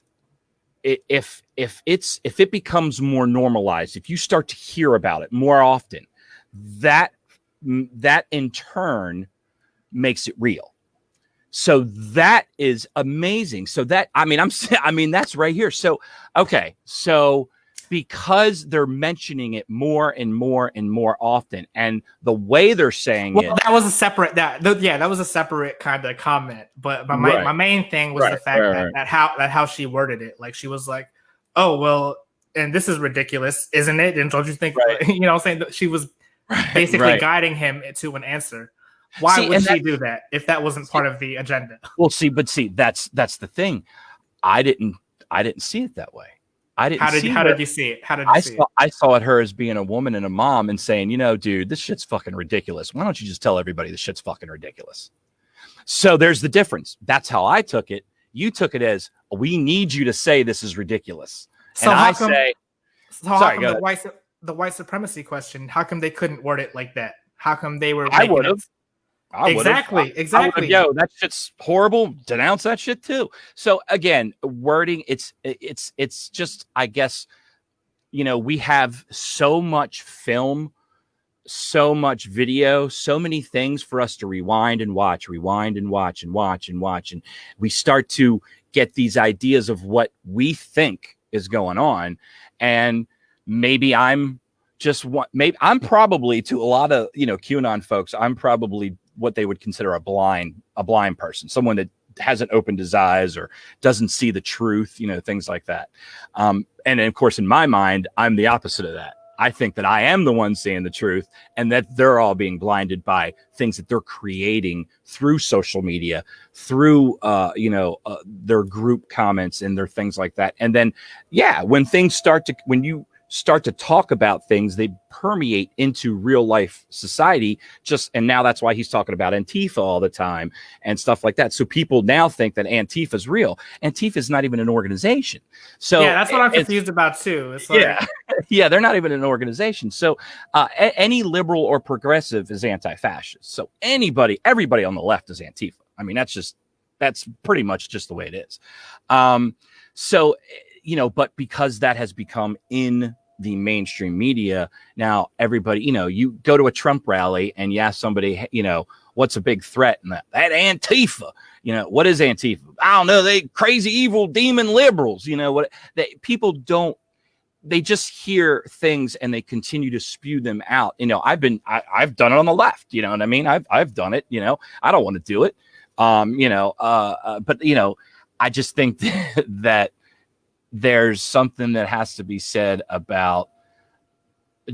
if it becomes more normalized, if you start to hear about it more often, that in turn makes it real. So that is amazing. So that, that's right here. So, okay. So because they're mentioning it more and more and more often, and the way they're saying it. That was a separate that was a separate kind of comment. But my main thing was the fact that how she worded it. Like, she was like, "Oh well, and this is ridiculous, isn't it? And don't you think?" You know, what I'm saying that she was basically guiding him to an answer. Why would she do that if that wasn't part of the agenda? Well, that's the thing. I didn't see it that way. How did you see it? I saw it her as being a woman and a mom and saying, dude, this shit's fucking ridiculous. Why don't you just tell everybody this shit's fucking ridiculous? So there's the difference. That's how I took it. You took it as, we need you to say this is ridiculous. So and the white supremacy question, how come they couldn't word it like that? How come they were? I would have. Exactly. Yo, that shit's horrible. Denounce that shit too. So again, wording, it's just, I guess, we have so much film, so much video, so many things for us to rewind and watch, and we start to get these ideas of what we think is going on. And maybe I'm probably, to a lot of, QAnon folks, I'm probably what they would consider a blind person, someone that hasn't opened his eyes or doesn't see the truth, things like that. And of course, in my mind, I'm the opposite of that. I think that I am the one seeing the truth, and that they're all being blinded by things that they're creating through social media, through, their group comments and their things like that. And then, when things start to, when you start to talk about things, they permeate into real life society. And now that's why he's talking about Antifa all the time and stuff like that. So people now think that Antifa is real. Antifa is not even an organization. So yeah, that's what I'm confused about too. It's like, yeah, they're not even an organization. So any liberal or progressive is anti-fascist. So everybody on the left is Antifa. I mean, that's pretty much just the way it is. So, but because that has become in the mainstream media, now everybody, you go to a Trump rally and you ask somebody, what's a big threat? And that Antifa, what is Antifa? I don't know. They crazy, evil, demon liberals, people don't, they just hear things and they continue to spew them out. I've done it on the left, you know what I mean? I've done it, I don't want to do it. But I just think that there's something that has to be said about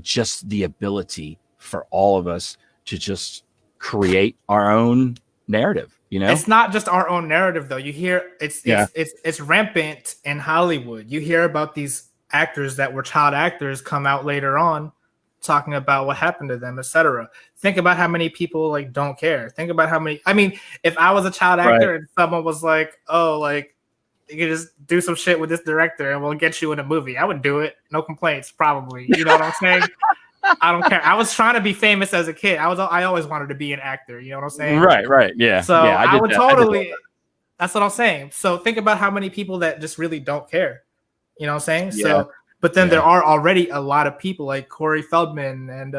just the ability for all of us to just create our own narrative. It's not just our own narrative though. You hear it's rampant in Hollywood. You hear about these actors that were child actors come out later on talking about what happened to them, etc. Think about how many people like don't care. Think about how many. I mean, if I was a child actor and someone was like, "Oh, like you can just do some shit with this director and we'll get you in a movie," I would do it. No complaints, probably. You know what I'm saying? I don't care. I was trying to be famous as a kid. I always wanted to be an actor. You know what I'm saying? Right. Yeah. So yeah, I would totally. That's what I'm saying. So think about how many people that just really don't care. You know what I'm saying? Yeah. So, but then there are already a lot of people like Corey Feldman and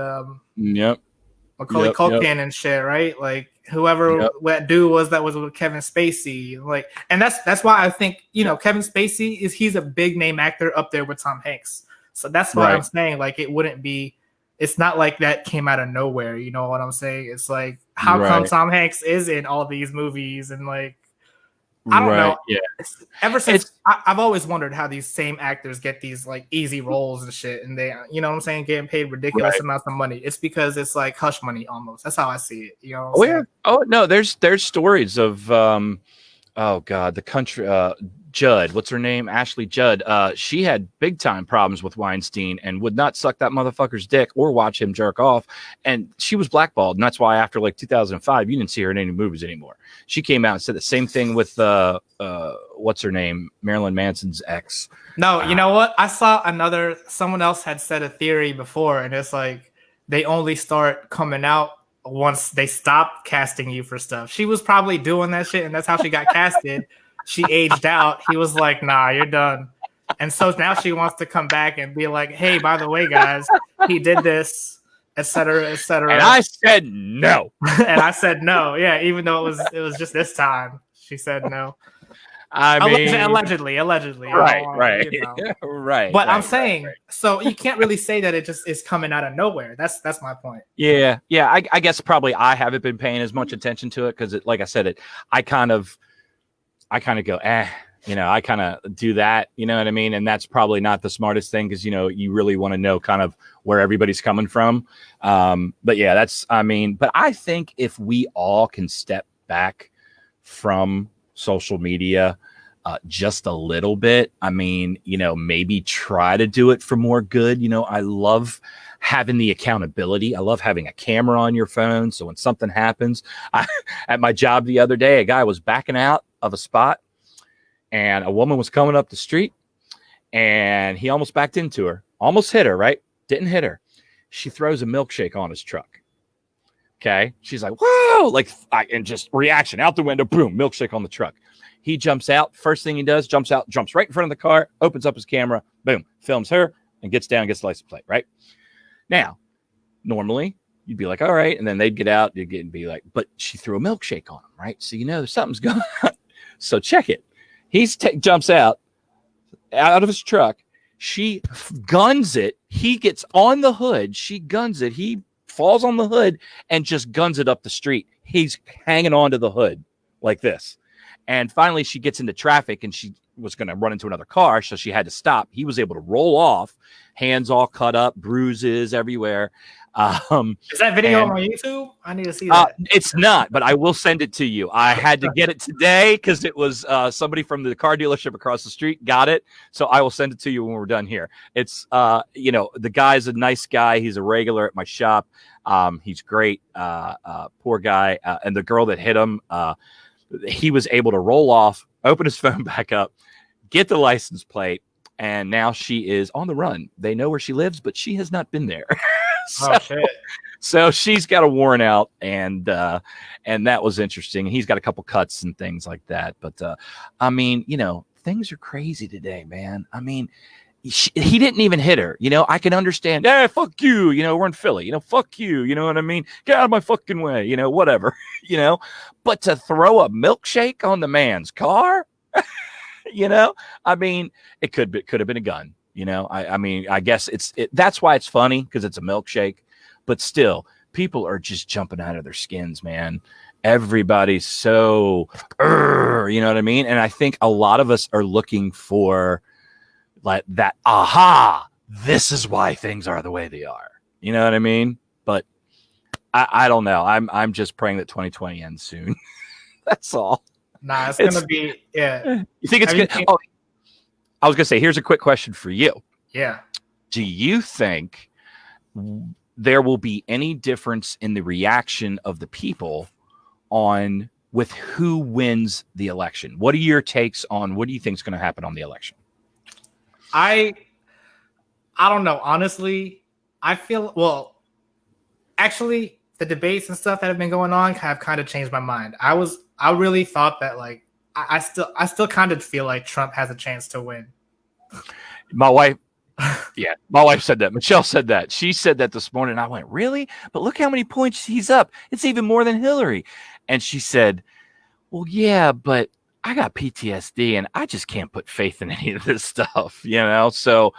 Macaulay Culkin and shit, right? Like whoever that dude was that was with Kevin Spacey, like, and that's why I think Kevin Spacey he's a big name actor up there with Tom Hanks. So that's why I'm saying like it wouldn't be. It's not like that came out of nowhere. You know what I'm saying? It's like how come Tom Hanks is in all these movies and like. I don't know. Yeah. Ever since I've always wondered how these same actors get these like easy roles and shit, and they, you know what I'm saying, getting paid ridiculous amounts of money. It's because it's like hush money almost. That's how I see it. You know? Yeah. Oh no, there's stories of oh god, the country Judd, what's her name? Ashley Judd. She had big time problems with Weinstein and would not suck that motherfucker's dick or watch him jerk off. And she was blackballed. And that's why after like 2005, you didn't see her in any movies anymore. She came out and said the same thing with what's her name? Marilyn Manson's ex. No, you know what? I saw someone else had said a theory before, and it's like they only start coming out once they stop casting you for stuff. She was probably doing that shit, and that's how she got casted. She aged out. He was like, "Nah, you're done." And so now she wants to come back and be like, "Hey, by the way, guys, he did this, etc., etc." And I said no. And I said no. Yeah, even though it was just this time, she said no. I mean, allegedly. Right. Right. But I'm saying, so you can't really say that it just is coming out of nowhere. That's my point. Yeah. I guess probably I haven't been paying as much attention to it because, like I said, I kind of go, I kind of do that, you know what I mean? And that's probably not the smartest thing because, you really want to know kind of where everybody's coming from. But yeah, but I think if we all can step back from social media just a little bit, maybe try to do it for more good. I love having the accountability. I love having a camera on your phone. So when something happens, at my job the other day, a guy was backing out of a spot and a woman was coming up the street and he almost backed into her, almost hit her, right? Didn't hit her. She throws a milkshake on his truck. Okay. She's like, whoa, and just reaction out the window, boom, milkshake on the truck. He jumps out. First thing he does, jumps right in front of the car, opens up his camera, boom, films her and gets down, gets the license plate, right? Now, normally you'd be like, all right. And then they'd get out, you'd get and be like, but she threw a milkshake on him, right? So, something's going on. So check it. He jumps out of his truck. She guns it. He gets on the hood. She guns it. He falls on the hood and just guns it up the street. He's hanging onto the hood like this. And finally she gets into traffic and she was going to run into another car, so she had to stop. He was able to roll off, hands all cut up, bruises everywhere. Is that video on YouTube? I need to see that. It's not, but I will send it to you. I had to get it today because it was somebody from the car dealership across the street got it. So I will send it to you when we're done here. It's, the guy's a nice guy. He's a regular at my shop. He's great. Poor guy. And the girl that hit him, he was able to roll off, open his phone back up, get the license plate, and now she is on the run. They know where she lives, but she has not been there. So she's got a warrant out, and that was interesting. He's got a couple cuts and things like that. But I mean, things are crazy today, man. I mean, he didn't even hit her. I can understand. Yeah, fuck you. We're in Philly. Fuck you. You know what I mean? Get out of my fucking way. Whatever. But to throw a milkshake on the man's car, I mean, it could have been a gun. I mean, I guess that's why it's funny, because it's a milkshake, but still, people are just jumping out of their skins, man. Everybody's so, you know what I mean? And I think a lot of us are looking for like that, aha, this is why things are the way they are. You know what I mean? But I don't know. I'm just praying that 2020 ends soon. That's all. Nah, it's gonna be, yeah. You think it's good? Oh, I was gonna say, here's a quick question for you. Yeah. Do you think there will be any difference in the reaction of the people with who wins the election? What are your takes on what do you think is going to happen on the election? I don't know. Honestly, I feel, actually, the debates and stuff that have been going on have kind of changed my mind. I really thought that, like, I still kind of feel like Trump has a chance to win. My wife said that. Michelle said that. She said that this morning. I went, really? But look how many points he's up. It's even more than Hillary. And she said, well, yeah, but I got PTSD and I just can't put faith in any of this stuff, So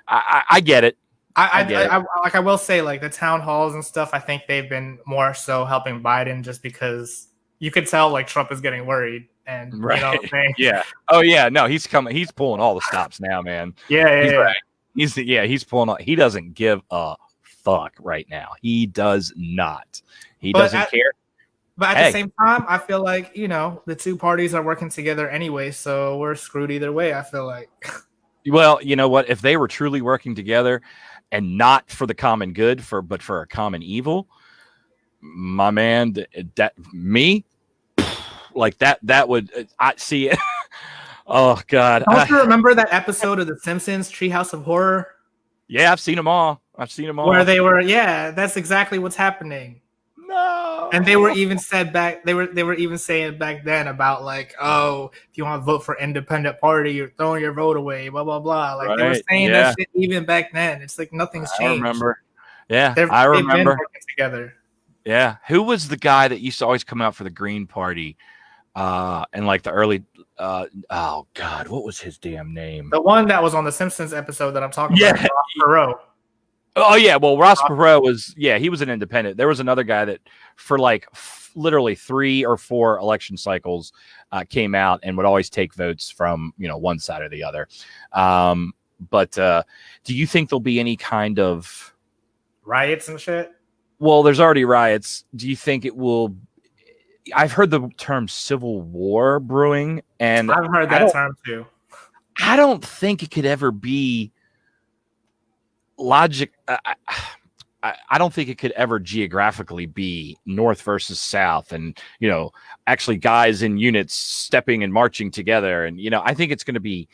I get it. I will say, like, the town halls and stuff, I think they've been more so helping Biden, just because you could tell, like, Trump is getting worried. And right. You know what I'm saying? Yeah. Oh yeah. No, he's coming. He's pulling all the stops now, man. Yeah. He's pulling all. He doesn't give a fuck right now. He does not. He doesn't care. But at the same time, I feel like, the two parties are working together anyway, so we're screwed either way, I feel like. Well, you know what? If they were truly working together and not for the common good, but for a common evil, my man, like that would I see it. Oh God! Don't you remember that episode of The Simpsons, Treehouse of Horror? Yeah, I've seen them all. Where they were, that's exactly what's happening. No. And they were even even saying back then about, like, oh, if you want to vote for independent party, you're throwing your vote away, blah blah blah. Like, they were saying that shit even back then. It's like nothing's changed. I remember. Yeah, I remember. They've been working together. Yeah, who was the guy that used to always come out for the Green Party? And like the early, oh God, what was his damn name? The one that was on the Simpsons episode that I'm talking about, Ross Perot. Oh yeah, well, Ross Perot was, he was an independent. There was another guy that for like literally 3 or 4 election cycles came out and would always take votes from, one side or the other. But do you think there'll be any kind of riots and shit? Well, there's already riots. Do you think it will? I've heard the term civil war brewing, and I've heard that term too. I don't think it could ever be logic. I don't think it could ever geographically be North versus South, and actually guys in units stepping and marching together. And I think it's going to be,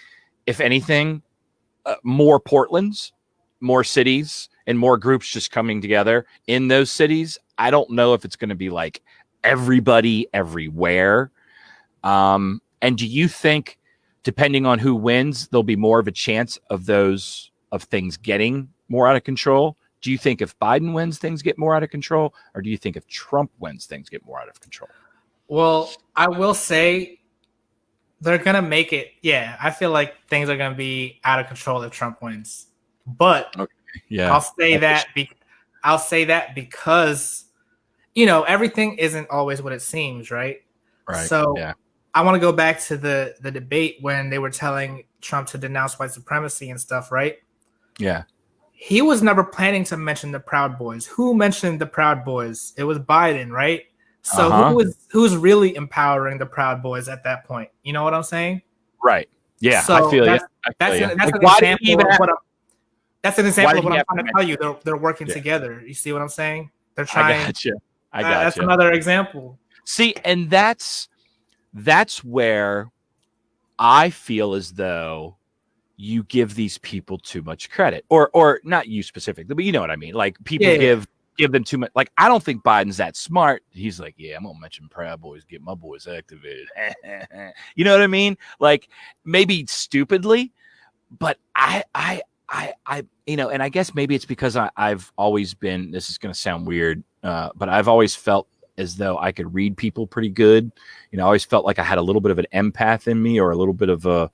if anything, more Portlands, more cities, and more groups just coming together in those cities. I don't know if it's going to be like everybody everywhere. And do you think, depending on who wins, there'll be more of a chance of things getting more out of control? Do you think if Biden wins, things get more out of control? Or do you think if Trump wins, things get more out of control? Well, I will say they're going to make it. Yeah, I feel like things are going to be out of control if Trump wins. But I'll say that because, everything isn't always what it seems, right? Right. So I want to go back to the debate when they were telling Trump to denounce white supremacy and stuff, right? Yeah. He was never planning to mention the Proud Boys. Who mentioned the Proud Boys? It was Biden, right? So who's really empowering the Proud Boys at that point? You know what I'm saying? Right. Yeah, so I feel you. That's like, an example of what I'm trying to tell you. They're working together. You see what I'm saying? They're trying. I got you. That's another example. See, and that's where I feel as though you give these people too much credit, or not you specifically, but you know what I mean. Like people give them too much. Like I don't think Biden's that smart. He's like, yeah, I'm gonna mention Proud Boys, get my boys activated. You know what I mean? Like maybe stupidly, but I and I guess maybe it's because I've always been. This is gonna sound weird, but I've always felt as though I could read people pretty good. I always felt like I had a little bit of an empath in me, or a little bit of a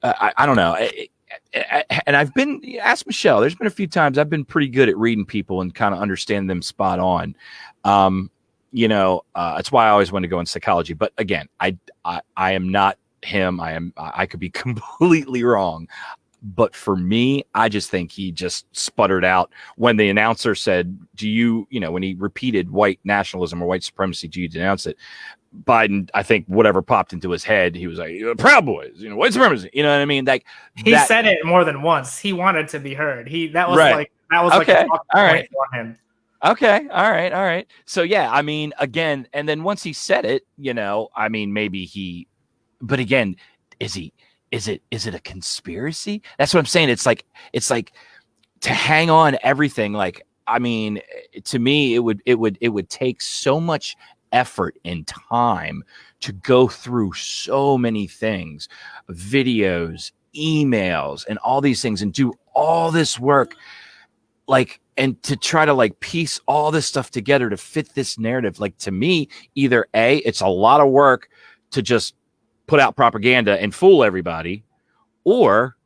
I don't know. And I've been, ask Michelle, there's been a few times I've been pretty good at reading people and kind of understand them spot on. That's why I always want to go in psychology. But again, I am not him. I could be completely wrong. But for me, I just think he just sputtered out when the announcer said, when he repeated white nationalism or white supremacy, do you denounce it? Biden, I think whatever popped into his head, he was like, Proud Boys, white supremacy. You know what I mean? Like he said it more than once. He wanted to be heard. That was okay. Like a point for him. Okay. All right. So yeah, I mean, again, and then once he said it, I mean, maybe but again, is it a conspiracy? That's what I'm saying. It's like to hang on everything. Like, I mean, to me, it would take so much effort and time to go through so many things, videos, emails, and all these things, and do all this work, and to try to piece all this stuff together to fit this narrative. Like, to me, either A, it's a lot of work to just put out propaganda and fool everybody, or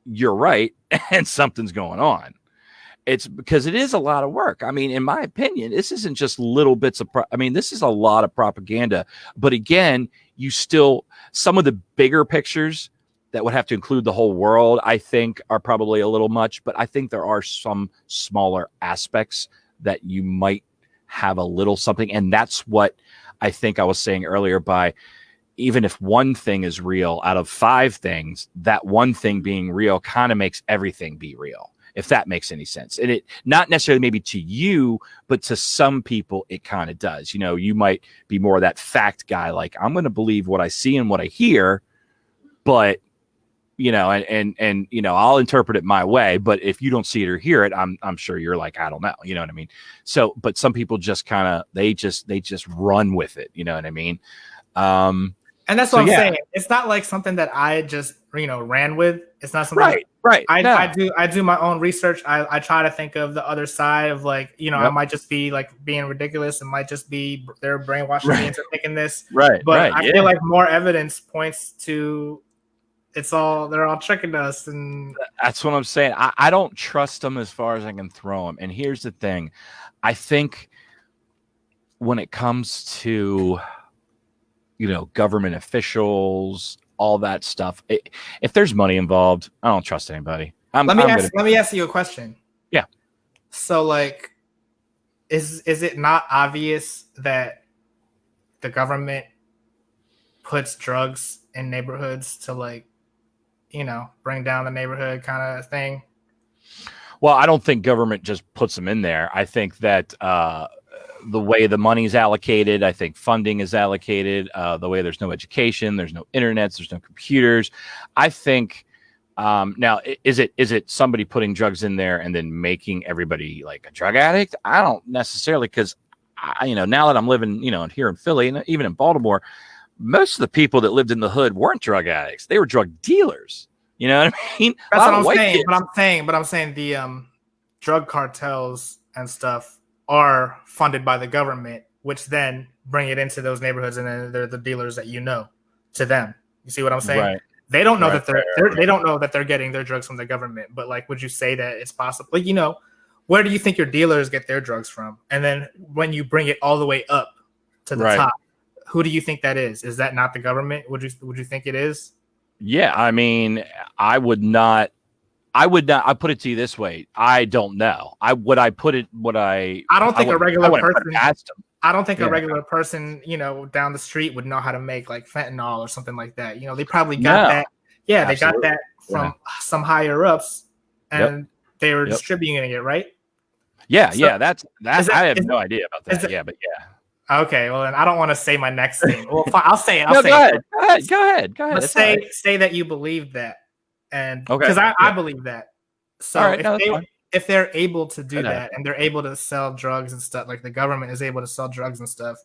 you're right and something's going on. It's because it is a lot of work. I mean, in my opinion, this isn't just little bits of, this is a lot of propaganda. But again, some of the bigger pictures that would have to include the whole world, I think are probably a little much, but I think there are some smaller aspects that you might have a little something. And that's what I think I was saying earlier by, even if one thing is real out of 5 things, that one thing being real kind of makes everything be real, if that makes any sense. And it not necessarily maybe to you, but to some people, it kind of does. You might be more of that fact guy. Like, I'm going to believe what I see and what I hear, but I'll interpret it my way. But if you don't see it or hear it, I'm sure you're like, I don't know. You know what I mean? So, but some people just kind of, they just run with it. You know what I mean? And that's what I'm saying. It's not like something that I just, ran with. It's not something. Right. I do my own research. I try to think of the other side of I might just be being ridiculous. It might just be they're brainwashing me into thinking this. Right. But I feel like more evidence points to they're all tricking us. And that's what I'm saying. I don't trust them as far as I can throw them. And here's the thing. I think when it comes to government officials, all that stuff, if there's money involved, I don't trust anybody. Let me ask you a question. Yeah. So is it not obvious that the government puts drugs in neighborhoods to bring down the neighborhood kind of thing? Well, I don't think government just puts them in there. I think that the way the money's allocated, I think funding is allocated, the way there's no education, there's no internet, there's no computers. I think now, is it somebody putting drugs in there and then making everybody like a drug addict? I don't necessarily, because now that I'm living, here in Philly and even in Baltimore, most of the people that lived in the hood weren't drug addicts. They were drug dealers. You know what I mean? That's what I'm saying. But I'm saying the drug cartels and stuff are funded by the government, which then bring it into those neighborhoods, and then they're the dealers that to them. You see what I'm saying? Right. They don't know they don't know that they're getting their drugs from the government. But would you say that it's possible? Where do you think your dealers get their drugs from? And then when you bring it all the way up to the top, who do you think that is? Is that not the government? Would you think it is? Yeah, I mean, I would not. I put it to you this way. I don't know. I don't think a regular person. Asked them. I don't think a regular person, down the street would know how to make like fentanyl or something like that. They probably got that. Yeah, absolutely. They got that from some higher ups, and they were distributing it, right? Yeah, so, that's that. I have no idea about that. But yeah. Okay, well then I don't want to say my next thing. Well, fine, I'll say it. Go ahead. Let's say that you believe that, and because I believe that. So if they're able to do that and they're able to sell drugs and stuff, like the government is able to sell drugs and stuff,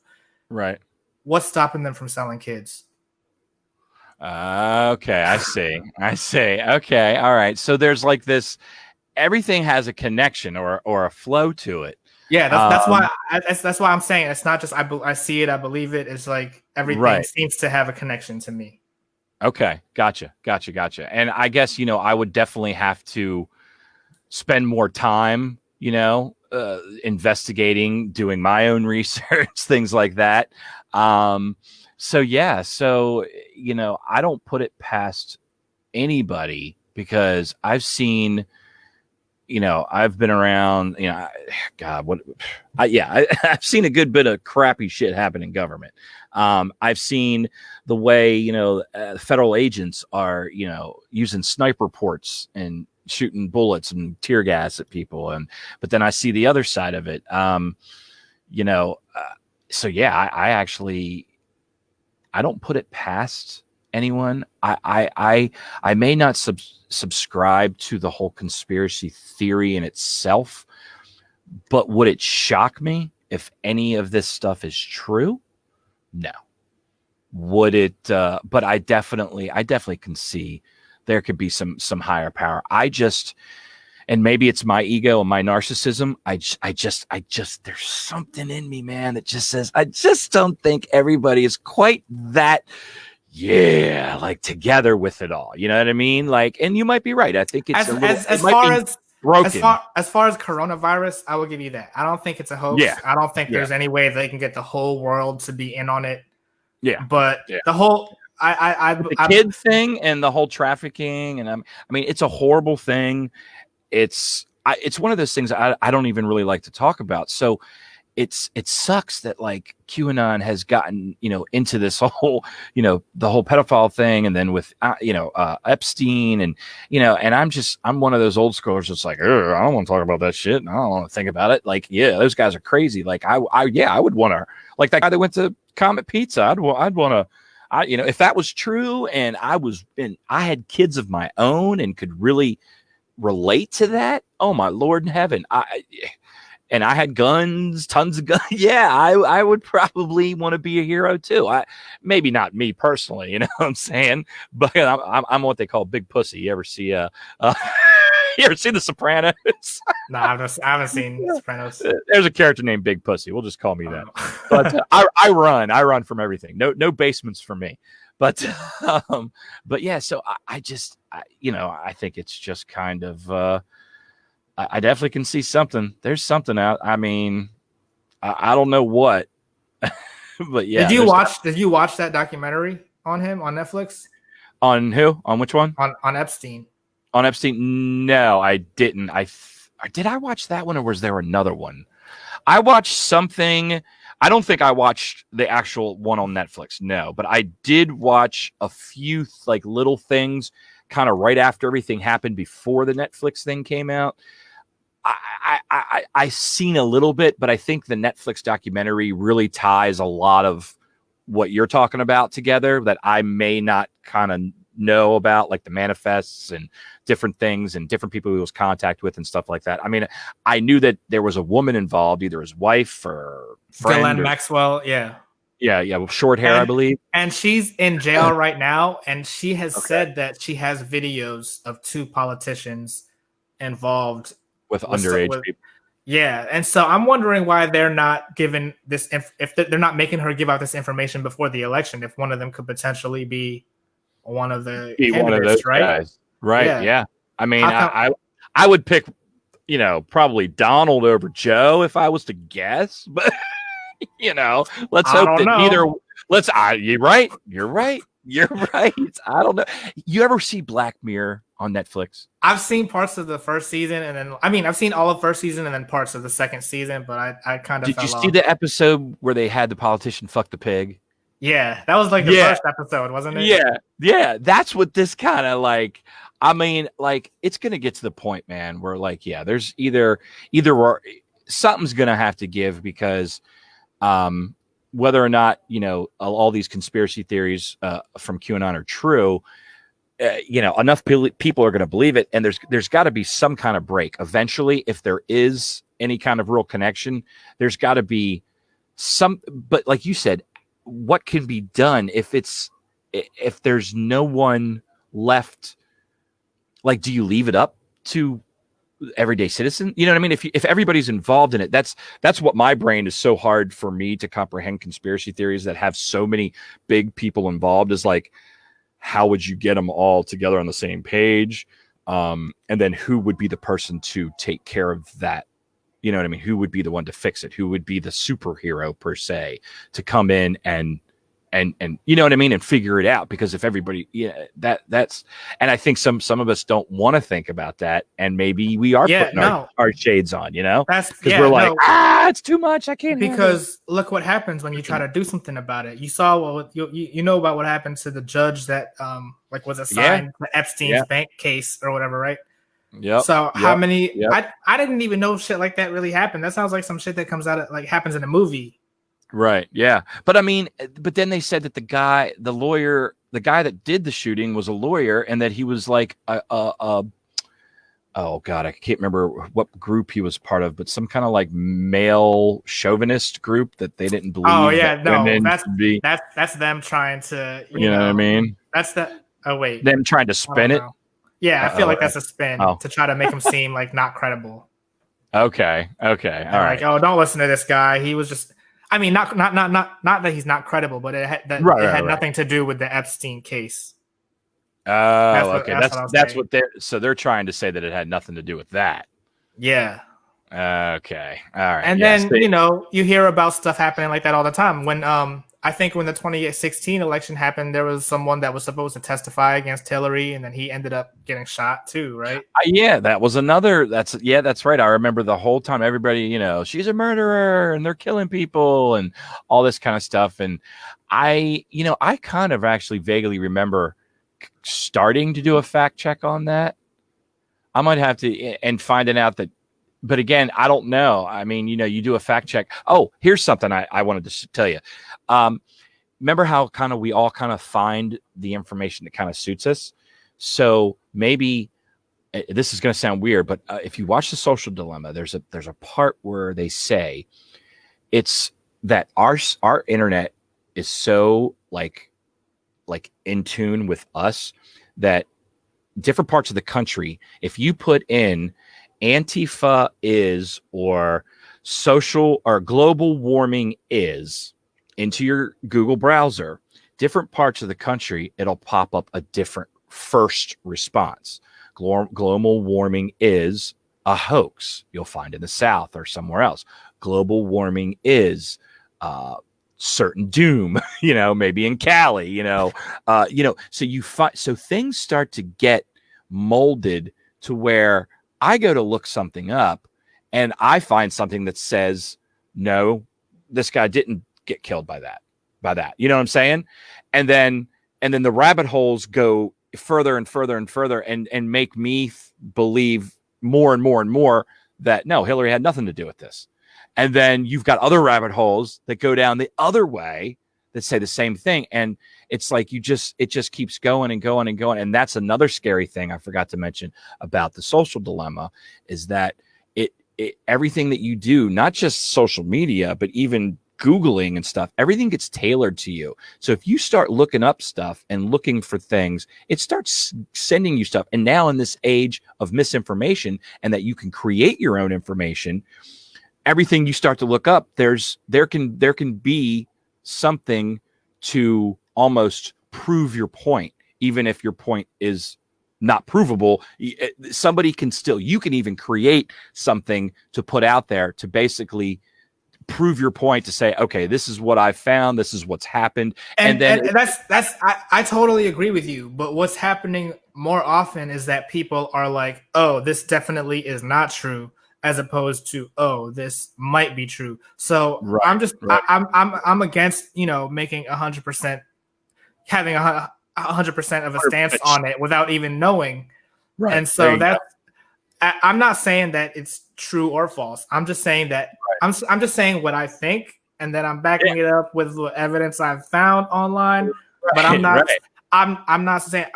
right? What's stopping them from selling kids? Okay, I see. Okay, all right. So there's like this. Everything has a connection or a flow to it. Yeah, that's why I'm saying it's not just I see it, I believe it. It's like everything seems to have a connection to me. Okay, gotcha. And I guess I would definitely have to spend more time, investigating, doing my own research, things like that. So I don't put it past anybody because I've seen. I've been around, I've seen a good bit of crappy shit happen in government. I've seen the way, federal agents are, using sniper ports and shooting bullets and tear gas at people. But then I see the other side of it. I don't put it past anyone. I may not subscribe to the whole conspiracy theory in itself, but would it shock me if any of this stuff is true? No. Would it? But I definitely can see there could be some higher power. And maybe it's my ego and my narcissism. I just there's something in me, man, that just says I just don't think everybody is quite that. Yeah, like together with it all. You know what I mean? Like, and you might be right. I think it's as far as coronavirus, I will give you that. I don't think it's a hoax. Yeah. I don't think there's any way they can get the whole world to be in on it. Yeah, but the whole the kid thing and the whole trafficking, and it's a horrible thing. It's one of those things I don't even really like to talk about. So. It sucks that like QAnon has gotten, into this whole, the whole pedophile thing. And then with, Epstein and I'm one of those old schoolers that's like, I don't want to talk about that shit. I don't want to think about it. Like, yeah, those guys are crazy. Like I would want to, like that guy that went to Comet Pizza. I'd want to, if that was true and I had kids of my own and could really relate to that. Oh my Lord in heaven. And I had guns, tons of guns. Yeah, I would probably want to be a hero too. Maybe not me personally, you know what I'm saying? But I'm what they call big pussy. You ever see you ever see The Sopranos? No, I haven't seen The Sopranos. There's a character named Big Pussy. We'll just call me that. But I run from everything. No basements for me. But yeah. So I think it's just kind of. I definitely can see something. There's something out. I mean, I don't know what, but yeah. Did you watch that documentary on him on Netflix? On who? On which one? On Epstein. On Epstein? No, I didn't. Did I watch that one or was there another one? I watched something. I don't think I watched the actual one on Netflix. No, but I did watch a few like little things kind of right after everything happened before the Netflix thing came out. I seen a little bit, but I think the Netflix documentary really ties a lot of what you're talking about together that I may not kind of know about, like the manifests and different things and different people he was contact with and stuff like that. I mean, I knew that there was a woman involved, either his wife or friend. Ghislaine Maxwell, yeah. Yeah, with short hair, I believe. And she's in jail right now, and she has said that she has videos of two politicians involved with underage people. Yeah, and so I'm wondering why they're not giving this if they're not making her give out this information before the election. If one of them could potentially be one of the candidates, one of those right? Guys. Right? Yeah. I mean, I would pick, probably Donald over Joe if I was to guess, but let's hope that You're right. You're right. You're right. I don't know. You ever see Black Mirror on Netflix? I've seen parts of the first season, and then I've seen all of first season and then parts of the second season, but I kind of Did fell you off. see the episode where they had the politician fuck the pig? Yeah, that was like the first episode, wasn't it? Yeah. That's what this kind of like. I mean, like it's gonna get to the point, man, where like, yeah, there's either or something's gonna have to give because, whether or not all these conspiracy theories from QAnon are true, enough people are going to believe it, and there's got to be some kind of break eventually. If there is any kind of real connection, there's got to be some. But like you said, what can be done if there's no one left? Like, do you leave it up to everyday citizen? You know what I mean? If everybody's involved in it, that's what my brain is so hard for me to comprehend. Conspiracy theories that have so many big people involved is like, how would you get them all together on the same page? And then who would be the person to take care of that? You know what I mean? Who would be the one to fix it? Who would be the superhero per se to come in and you know what I mean, and figure it out? Because if everybody, that's, and I think some of us don't want to think about that, and maybe we are putting our shades on, because we're like, it's too much, I can't. Because look what happens when you try to do something about it. You saw you know about what happened to the judge that was assigned to Epstein's bank case or whatever, right? Yeah. So how many? Yep. I didn't even know shit like that really happened. That sounds like some shit that comes out of happens in a movie. Right. Yeah. But I mean, but then they said that the guy that did the shooting was a lawyer, and that he was like oh God, I can't remember what group he was part of, but some kind of like male chauvinist group that they didn't believe. Oh yeah, no, that's them trying to, you know what I mean? That's wait, them trying to spin it. Yeah, I feel like that's a spin to try to make him seem like not credible. Okay. All right. Like, oh, don't listen to this guy. He was just. I mean, not that he's not credible, but it had nothing to do with the Epstein case. Oh, okay. That's what they're trying to say, that it had nothing to do with that. Yeah. Okay. All right. And then you hear about stuff happening like that all the time. When I think when the 2016 election happened, there was someone that was supposed to testify against Hillary, and then he ended up getting shot too, right? Yeah, that was another. That's right. I remember the whole time everybody, she's a murderer and they're killing people and all this kind of stuff. And I kind of actually vaguely remember starting to do a fact check on that. I might have to, and finding out that. But again, I don't know. I mean, you do a fact check. Oh, here's something I wanted to tell you. Remember how we all find the information that kind of suits us? So maybe this is going to sound weird, but if you watch The Social Dilemma, there's a part where they say it's that our internet is so like in tune with us that different parts of the country, if you put in Antifa is or social or global warming is into your Google browser, different parts of the country, it'll pop up a different first response. Global warming is a hoax, you'll find in the South or somewhere else. Global warming is certain doom, maybe in Cali, so things start to get molded to where I go to look something up and I find something that says, no, this guy didn't get killed by that. You know what I'm saying? And then the rabbit holes go further and further and further and make me believe more and more and more that no, Hillary had nothing to do with this. And then you've got other rabbit holes that go down the other way that say the same thing. And it's like it just keeps going and going and going. And that's another scary thing I forgot to mention about The Social Dilemma is that everything that you do, not just social media, but even Googling and stuff, everything gets tailored to you. So if you start looking up stuff and looking for things, it starts sending you stuff. And now in this age of misinformation and that you can create your own information, everything you start to look up, there can be something to almost prove your point, even if your point is not provable. Somebody can you can even create something to put out there to basically prove your point, to say, okay, this is what I found, this is what's happened, and I totally agree with you. But what's happening more often is that people are like, oh, this definitely is not true, as opposed to, oh, this might be true. So I'm against, making 100%, having 100% of a stance on it without even knowing. Right. And so I'm not saying that it's true or false. I'm just saying that I'm just saying what I think, and then I'm backing it up with the evidence I've found online. Right. But I'm not. Right. I'm not saying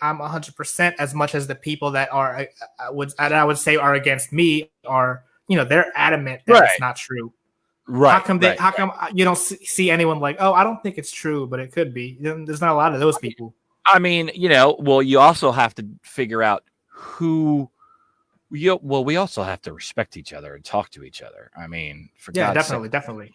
I'm 100% as much as the people that are I would say are against me are, they're adamant that it's not true. Right. How come you don't see anyone like, oh, I don't think it's true, but it could be? There's not a lot of those people. I mean, well, you also have to figure out who. We also have to respect each other and talk to each other. I mean, for God's sake. Definitely.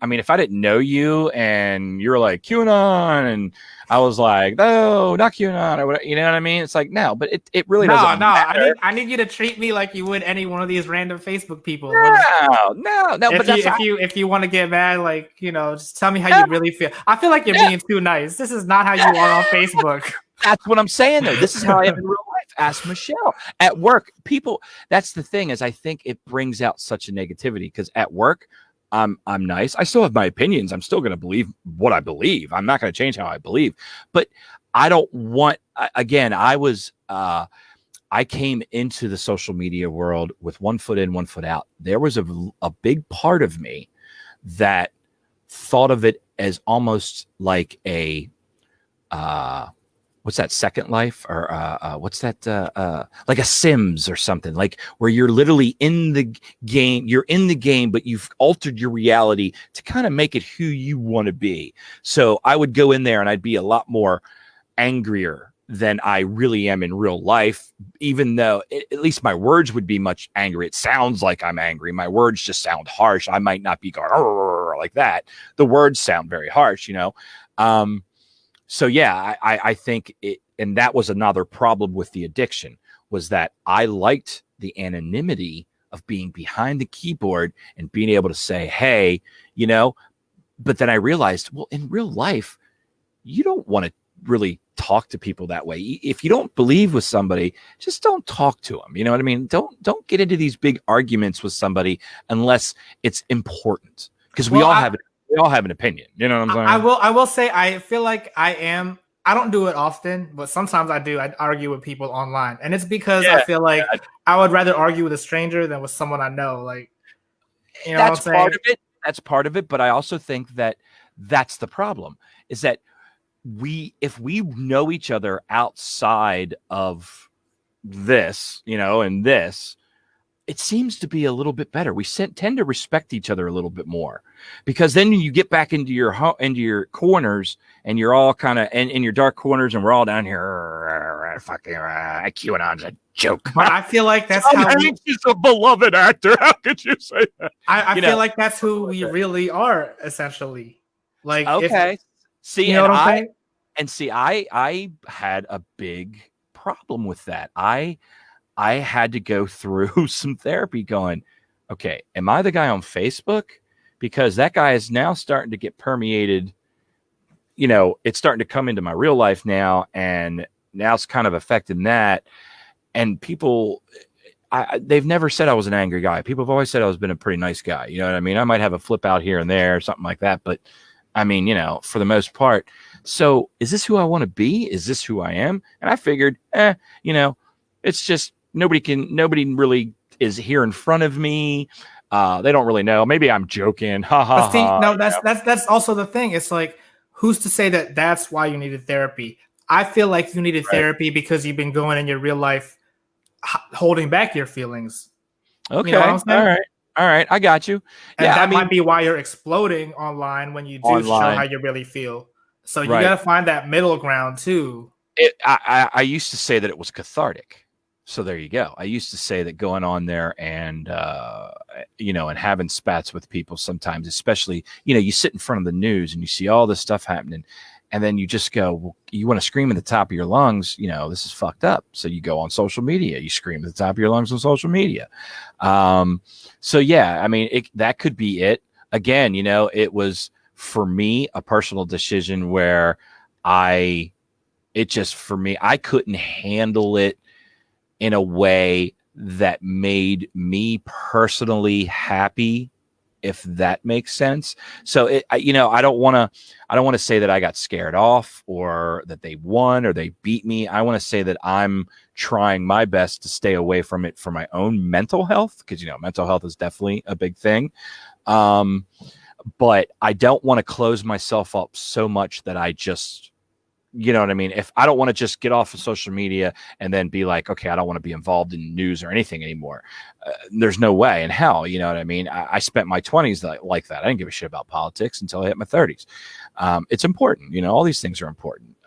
I mean, if I didn't know you and you're like QAnon, and I was like, no, not QAnon, or whatever, you know what I mean? It's like, no, but it really doesn't matter. I need you to treat me like you would any one of these random Facebook people. No. If you want to get mad, like, just tell me how you really feel. I feel like you're being too nice. This is not how you are on Facebook. That's what I'm saying, though. This is how I am in real life. Ask Michelle. At work, people, that's the thing, is I think it brings out such a negativity, because at work, I'm nice. I still have my opinions. I'm still going to believe what I believe. I'm not going to change how I believe. But I don't want, again, I came into the social media world with one foot in, one foot out. There was a big part of me that thought of it as almost like a, what's that, Second Life, or what's that, like a Sims or something, like where you're literally in the game. You're in the game, but you've altered your reality to kind of make it who you want to be. So I would go in there and I'd be a lot more angrier than I really am in real life, even though at least my words would be much angry. It sounds like I'm angry. My words just sound harsh. I might not be going like that. The words sound very harsh, So yeah, I think it, and that was another problem with the addiction, was that I liked the anonymity of being behind the keyboard and being able to say, hey, but then I realized, well, in real life, you don't want to really talk to people that way. If you don't believe with somebody, just don't talk to them. You know what I mean? Don't get into these big arguments with somebody unless it's important, because we all have an opinion. You know what I'm saying? I will say, I feel like I don't do it often, but sometimes I do. I argue with people online, and it's because I feel like I would rather argue with a stranger than with someone I know. Like, that's part of it. That's part of it. But I also think that that's the problem, is that if we know each other outside of this, and this, it seems to be a little bit better. We tend to respect each other a little bit more, because then you get back into your corners, and you're all kind of in your dark corners, and we're all down here. Fucking QAnon's a joke. But I feel like that's how he's a beloved actor. How could you say that? I feel like that's who we really are, essentially. Like, okay, see, you know what I'm saying? I had a big problem with that. I had to go through some therapy going, okay, am I the guy on Facebook? Because that guy is now starting to get permeated. It's starting to come into my real life now, and now it's kind of affecting that. And people, they've never said I was an angry guy. People have always said I was been a pretty nice guy. You know what I mean? I might have a flip out here and there or something like that. But I mean, for the most part. So is this who I want to be? Is this who I am? And I figured, it's just, nobody really is here in front of me. They don't really know. Maybe I'm joking. That's also the thing. It's like, who's to say that that's why you needed therapy? I feel like you needed therapy because you've been going in your real life holding back your feelings. Okay. You know what I'm saying? All right. I got you. And that might be why you're exploding online when you do show how you really feel. So you got to find that middle ground too. I used to say that it was cathartic. So there you go. I used to say that going on there and, and having spats with people sometimes, especially, you sit in front of the news and you see all this stuff happening, And then you just go, well, you want to scream at the top of your lungs, this is fucked up. So you go on social media, you scream at the top of your lungs on social media. So yeah, I mean, that could be it. Again, it was for me a personal decision where I couldn't handle it in a way that made me personally happy, if that makes sense. So I don't want to say that I got scared off or that they won or they beat me. I want to say that I'm trying my best to stay away from it for my own mental health, because mental health is definitely a big thing. But I don't want to close myself up so much that I just, you know what I mean? If I don't want to just get off of social media and then be like, okay, I don't want to be involved in news or anything anymore. There's no way in hell. You know what I mean? I spent my 20s like that. I didn't give a shit about politics until I hit my 30s. It's important. All these things are important.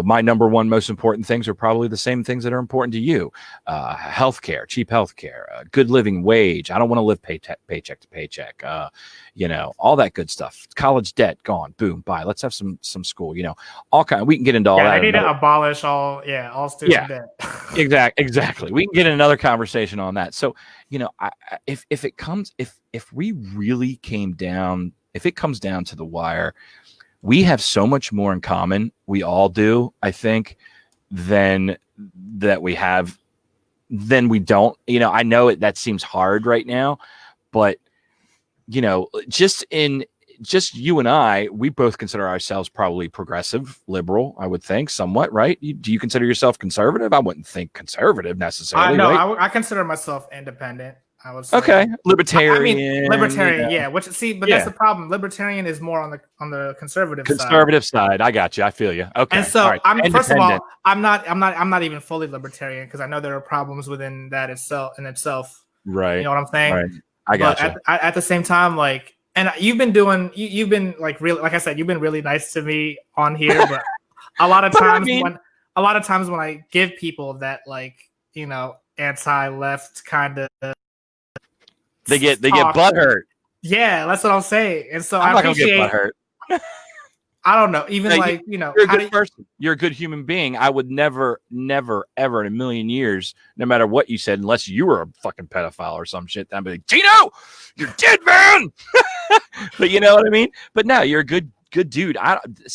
My number one most important things are probably the same things that are important to you. Healthcare, cheap healthcare, good living wage. I don't want to live paycheck to paycheck. All that good stuff. College debt gone. Boom. Bye. Let's have some school. All kind. We can get into all that. They need to abolish all student debt. Exactly. We can get in another conversation on that. So if it comes down to the wire, we have so much more in common. We all do, I think, than we don't. I know that seems hard right now, but just you and I, we both consider ourselves probably progressive, liberal, I would think, somewhat, right? Do you consider yourself conservative? I wouldn't think conservative necessarily. No, I consider myself independent. I would say. Okay, libertarian. I mean, libertarian, yeah. That's the problem. Libertarian is more on the conservative side. I got you. I feel you. Okay. And so, right. First of all, I'm not even fully libertarian, because I know there are problems within that itself. Right. You know what I'm saying? Right. I got you. At the same time, and you've been really, like I said, you've been really nice to me on here, but a lot of times when I give people that anti-left kind of. They get butthurt. Yeah, that's what I'm saying. And so I'm I not appreciate. Gonna get butthurt. I don't know. Even you're a good person. You're a good human being. I would never, ever in a million years, no matter what you said, unless you were a fucking pedophile or some shit, I'd be like, Tino, you're dead, man. But you know what I mean. But no, you're a good dude.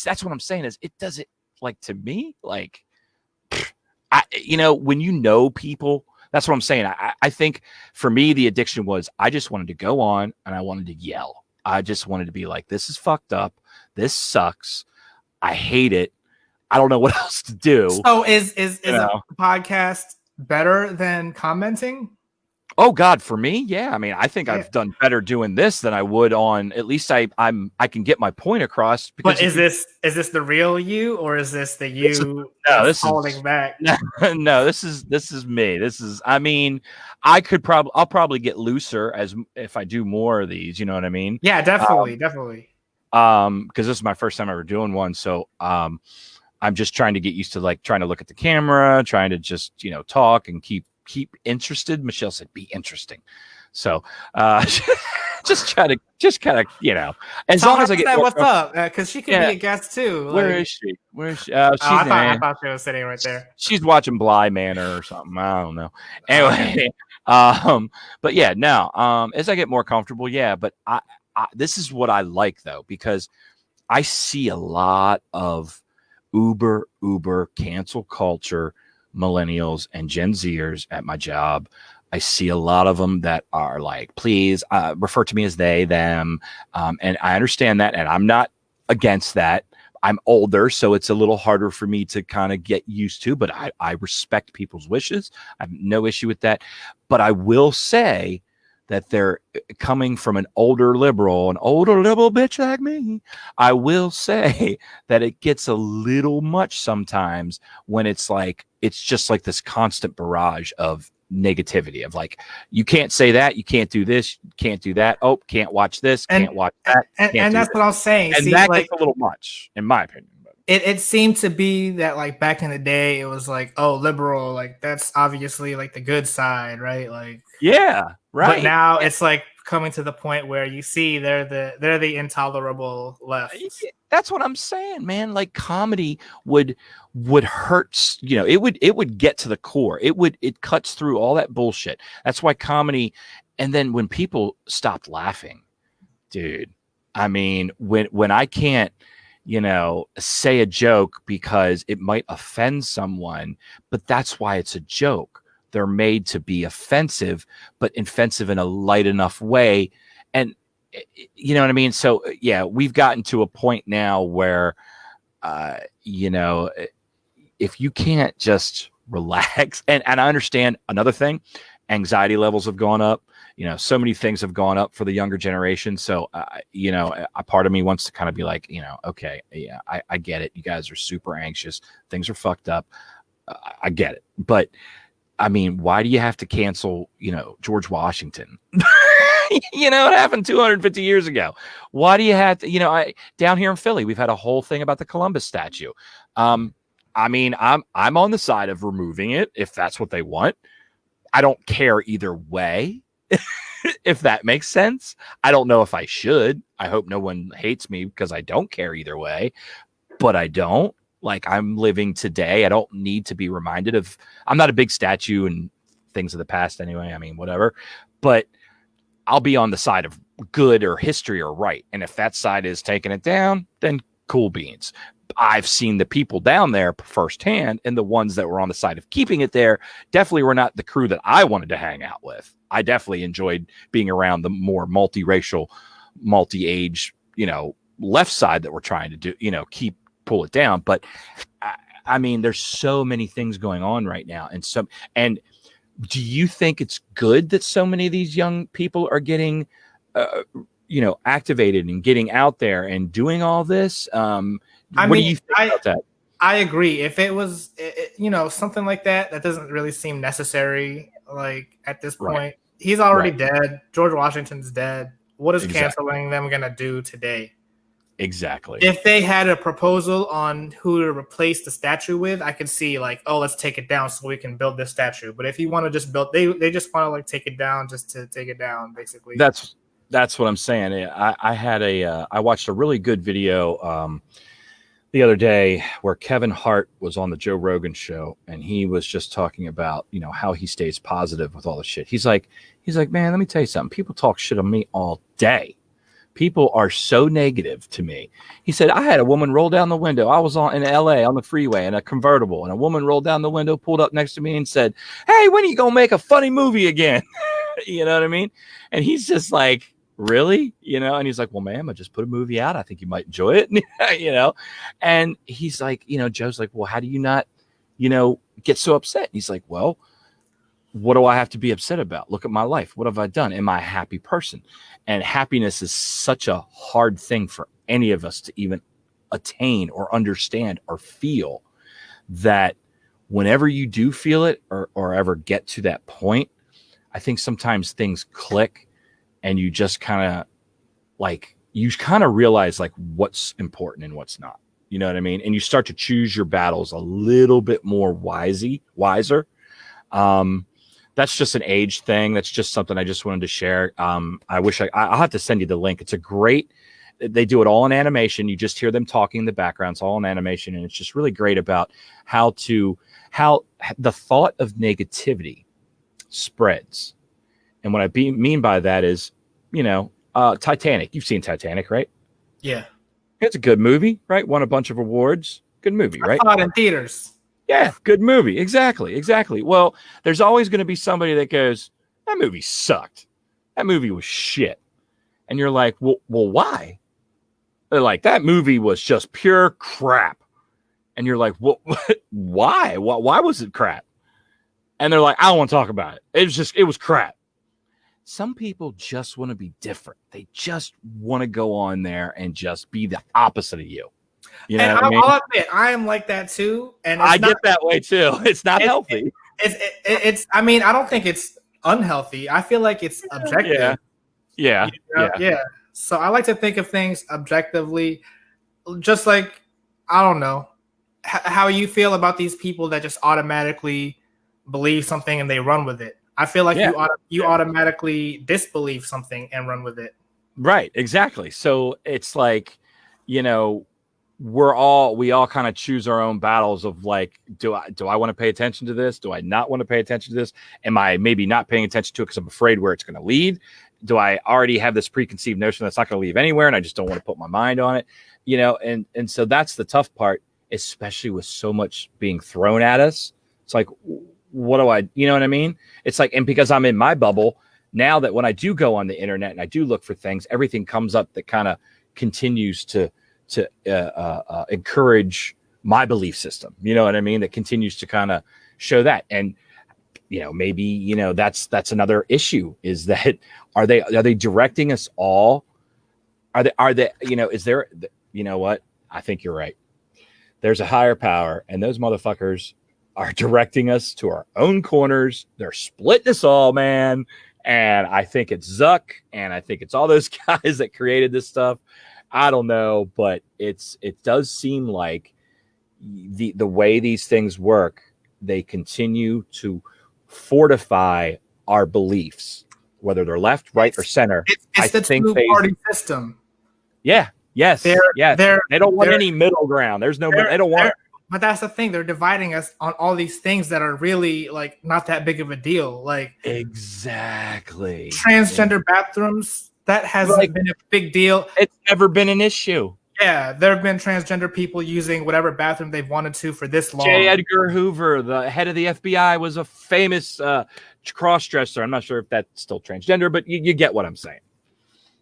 That's what I'm saying. Is it doesn't to me when people. That's what I'm saying. I think for me, the addiction was I just wanted to go on and I wanted to yell. I just wanted to be like, this is fucked up. This sucks. I hate it. I don't know what else to do. So is a podcast better than commenting? Oh God, for me, yeah. I mean, I think I've done better doing this than I would on. At least I can get my point across. But is this the real you, or is this the you holding back? No, this is me. I mean, I'll probably get looser if I do more of these. You know what I mean? Yeah, definitely. Because this is my first time ever doing one, so I'm just trying to get used to trying to look at the camera, trying to just talk and keep interested. Michelle said, "Be interesting." So, just kind of, as long as I get what's up, because she could be a guest too. Where is she? I thought she was sitting right there. She's watching Bly Manor or something. I don't know. Anyway, but yeah, now, as I get more comfortable, but I this is what I like though, because I see a lot of uber cancel culture millennials and Gen Zers at my job. I see a lot of them that are like, please refer to me as they, them. And I understand that. And I'm not against that. I'm older, so it's a little harder for me to kind of get used to, but I respect people's wishes. I have no issue with that. But I will say that they're coming from an older liberal bitch like me. I will say that it gets a little much sometimes when it's just like this constant barrage of negativity of you can't say that, you can't do this, you can't do that. Oh, can't watch this, can't watch that. And that's what I'm saying. And that gets a little much, in my opinion. It seemed to be that back in the day, it was liberal, that's obviously the good side, right? Yeah, right. But now it's coming to the point where you see they're the intolerable left. That's what I'm saying, man. Like comedy would hurt, it would get to the core. It cuts through all that bullshit. That's why comedy. And then when people stopped laughing, dude, I mean, when I can't, say a joke because it might offend someone, but that's why it's a joke. They're made to be offensive, but offensive in a light enough way. And you know what I mean? So yeah, we've gotten to a point now where, if you can't just relax, and I understand another thing, anxiety levels have gone up. So many things have gone up for the younger generation. So, a part of me wants to kind of be like, okay, yeah, I get it. You guys are super anxious. Things are fucked up. I get it. But I mean, why do you have to cancel, George Washington? It happened 250 years ago. Why do you have to, down here in Philly, we've had a whole thing about the Columbus statue. I mean, I'm on the side of removing it if that's what they want. I don't care either way. If that makes sense. I don't know if I should. I hope no one hates me because I don't care either way, but I don't. Like, I'm living today. I don't need to be reminded of, I'm not a big statue and things of the past anyway. I mean, whatever, but I'll be on the side of good or history or right. And if that side is taking it down, then cool beans. I've seen the people down there firsthand, and the ones that were on the side of keeping it there definitely were not the crew that I wanted to hang out with. I definitely enjoyed being around the more multiracial, multi-age, left side that we're trying to do, pull it down. But I mean, there's so many things going on right now. And do you think it's good that so many of these young people are getting, activated and getting out there and doing all this? What do you think about that? I agree. If it was, something like that doesn't really seem necessary. Like at this point, right. He's already dead. George Washington's dead. What is canceling them going to do today? Exactly. If they had a proposal on who to replace the statue with, I could see like, oh, let's take it down so we can build this statue. But if you want to just build, they just want to like take it down just to take it down, basically. That's what I'm saying. I watched a really good video the other day where Kevin Hart was on the Joe Rogan show, and he was just talking about, how he stays positive with all the shit. He's like, man, let me tell you something. People talk shit on me all day. People are so negative to me. He said, I had a woman roll down the window. I was in LA on the freeway in a convertible, and a woman rolled down the window, pulled up next to me and said, hey, when are you going to make a funny movie again? You know what I mean? And he's just like, really? And he's like, well, ma'am, I just put a movie out. I think you might enjoy it. And he's like, Joe's like, well, how do you not, get so upset? And he's like, well, what do I have to be upset about? Look at my life. What have I done? Am I a happy person? And happiness is such a hard thing for any of us to even attain or understand or feel, that whenever you do feel it or ever get to that point, I think sometimes things click and you just kind of realize like what's important and what's not. You know what I mean? And you start to choose your battles a little bit more wiser. That's just an age thing. That's just something I just wanted to share. I wish I'll have to send you the link. It's a great, they do it all in animation. You just hear them talking in the background. It's all in animation. And it's just really great about how the thought of negativity spreads. And what I mean by that is, Titanic. You've seen Titanic, right? Yeah. It's a good movie, right? Won a bunch of awards. Good movie, right? I saw it in theaters. Yeah, good movie. Exactly. Well, there's always going to be somebody that goes, that movie sucked. That movie was shit. And you're like, well, why? They're like, that movie was just pure crap. And you're like, well, why? Why was it crap? And they're like, I don't want to talk about it. It was crap. Some people just want to be different. They just want to go on there and just be the opposite of you. You know what I mean? I'll admit, I am like that too. And I get that way too. It's not healthy. It's. I mean, I don't think it's unhealthy. I feel like it's objective. Yeah. So I like to think of things objectively. Just like, I don't know how you feel about these people that just automatically believe something and they run with it. I feel like you automatically disbelieve something and run with it. Right. Exactly. So it's like, we all kind of choose our own battles of like, do I want to pay attention to this? Do I not want to pay attention to this? Am I maybe not paying attention to it because I'm afraid where it's going to lead? Do I already have this preconceived notion that's not going to lead anywhere and I just don't want to put my mind on it? You know, and so that's the tough part, especially with so much being thrown at us. It's like, what do I, you know what I mean? It's like, and because I'm in my bubble now, that when I do go on the internet and I do look for things, everything comes up that kind of continues to encourage my belief system. You know what I mean? That continues to kind of show that. And, you know, maybe, you know, that's another issue, is that are they directing us all? Are they, you know, is there, you know what? I think you're right. There's a higher power, and those motherfuckers are directing us to our own corners. They're splitting us all, man. And I think it's Zuck, and I think it's all those guys that created this stuff. I don't know, but it does seem like the way these things work, they continue to fortify our beliefs, whether they're left, right, or center. It's the two-party system. Yeah. Yes. They don't want any middle ground. There's no. They don't want. But that's the thing. They're dividing us on all these things that are really like not that big of a deal. Like exactly transgender bathrooms. That hasn't been a big deal. It's never been an issue. Yeah, there have been transgender people using whatever bathroom they've wanted to for this long. J. Edgar Hoover, the head of the FBI, was a famous cross-dresser. I'm not sure if that's still transgender, but you get what I'm saying.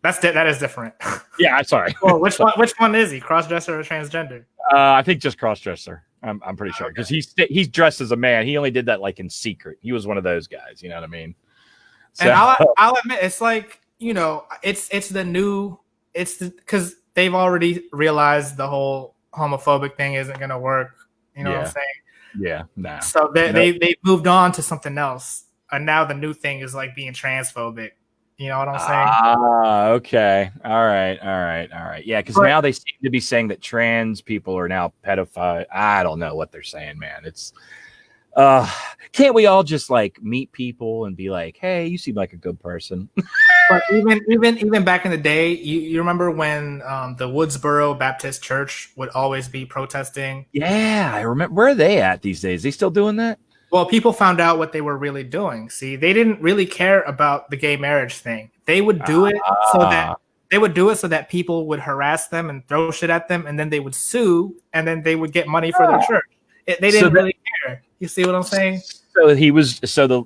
That is different. Yeah, sorry. Well, which one is he? Cross-dresser or transgender? I think just cross-dresser. I'm pretty sure, because he's dressed as a man. He only did that like in secret. He was one of those guys. You know what I mean? So, and I'll admit, it's like, you know, it's because they've already realized the whole homophobic thing isn't going to work. You know what I'm saying? Yeah. Nah. So they moved on to something else, and now the new thing is like being transphobic. You know what I'm saying? Okay. All right. Yeah, because now they seem to be saying that trans people are now pedophile. I don't know what they're saying, man. It's can't we all just like meet people and be like, hey, you seem like a good person? But even back in the day, you remember when the Woodsboro Baptist Church would always be protesting? Yeah, I remember. Where are they at these days? They still doing that? Well, people found out what they were really doing. See, they didn't really care about the gay marriage thing. They would do it so that people would harass them and throw shit at them, and then they would sue, and then they would get money for their church. They didn't really care. You see what I'm saying? So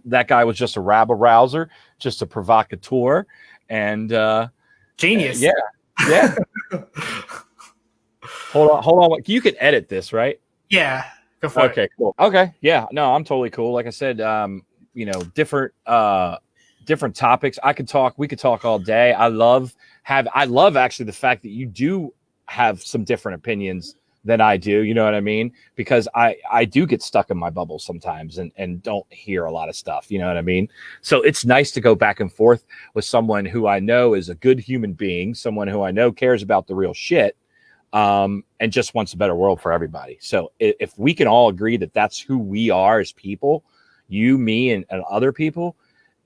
that guy was just a rabble rouser, just a provocateur, and genius. Yeah. Hold on. You can edit this, right? Yeah. Okay, cool. Okay, yeah, no, I'm totally cool. Like I said, you know, different topics. We could talk all day. I love actually the fact that you do have some different opinions than I do. You know what I mean? Because I do get stuck in my bubble sometimes and don't hear a lot of stuff. You know what I mean? So it's nice to go back and forth with someone who I know is a good human being, someone who I know cares about the real shit. And just wants a better world for everybody. So if we can all agree that that's who we are as people, you, me, and other people,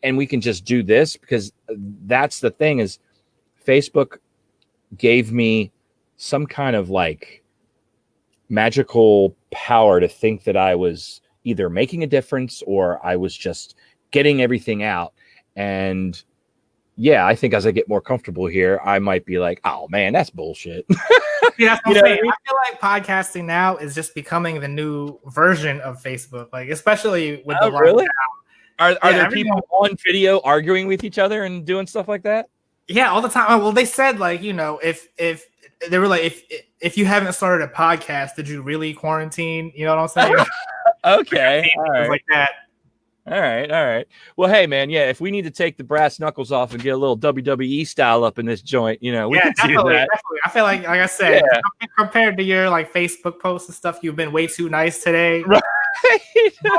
and we can just do this, because that's the thing, is Facebook gave me some kind of like magical power to think that I was either making a difference or I was just getting everything out. And yeah, I think as I get more comfortable here, I might be like, oh man, that's bullshit. Yeah, that's what I'm saying. I feel like podcasting now is just becoming the new version of Facebook. Like, especially with the really? Are there people on video arguing with each other and doing stuff like that? Yeah, all the time. Well, they said like, you know, if they were like, if you haven't started a podcast, did you really quarantine? You know what I'm saying? Okay, all right. Like that. All right. Well, hey, man, yeah, if we need to take the brass knuckles off and get a little WWE style up in this joint, you know, we can do that. Definitely. I feel like I said, compared to your like Facebook posts and stuff, you've been way too nice today. Right. But,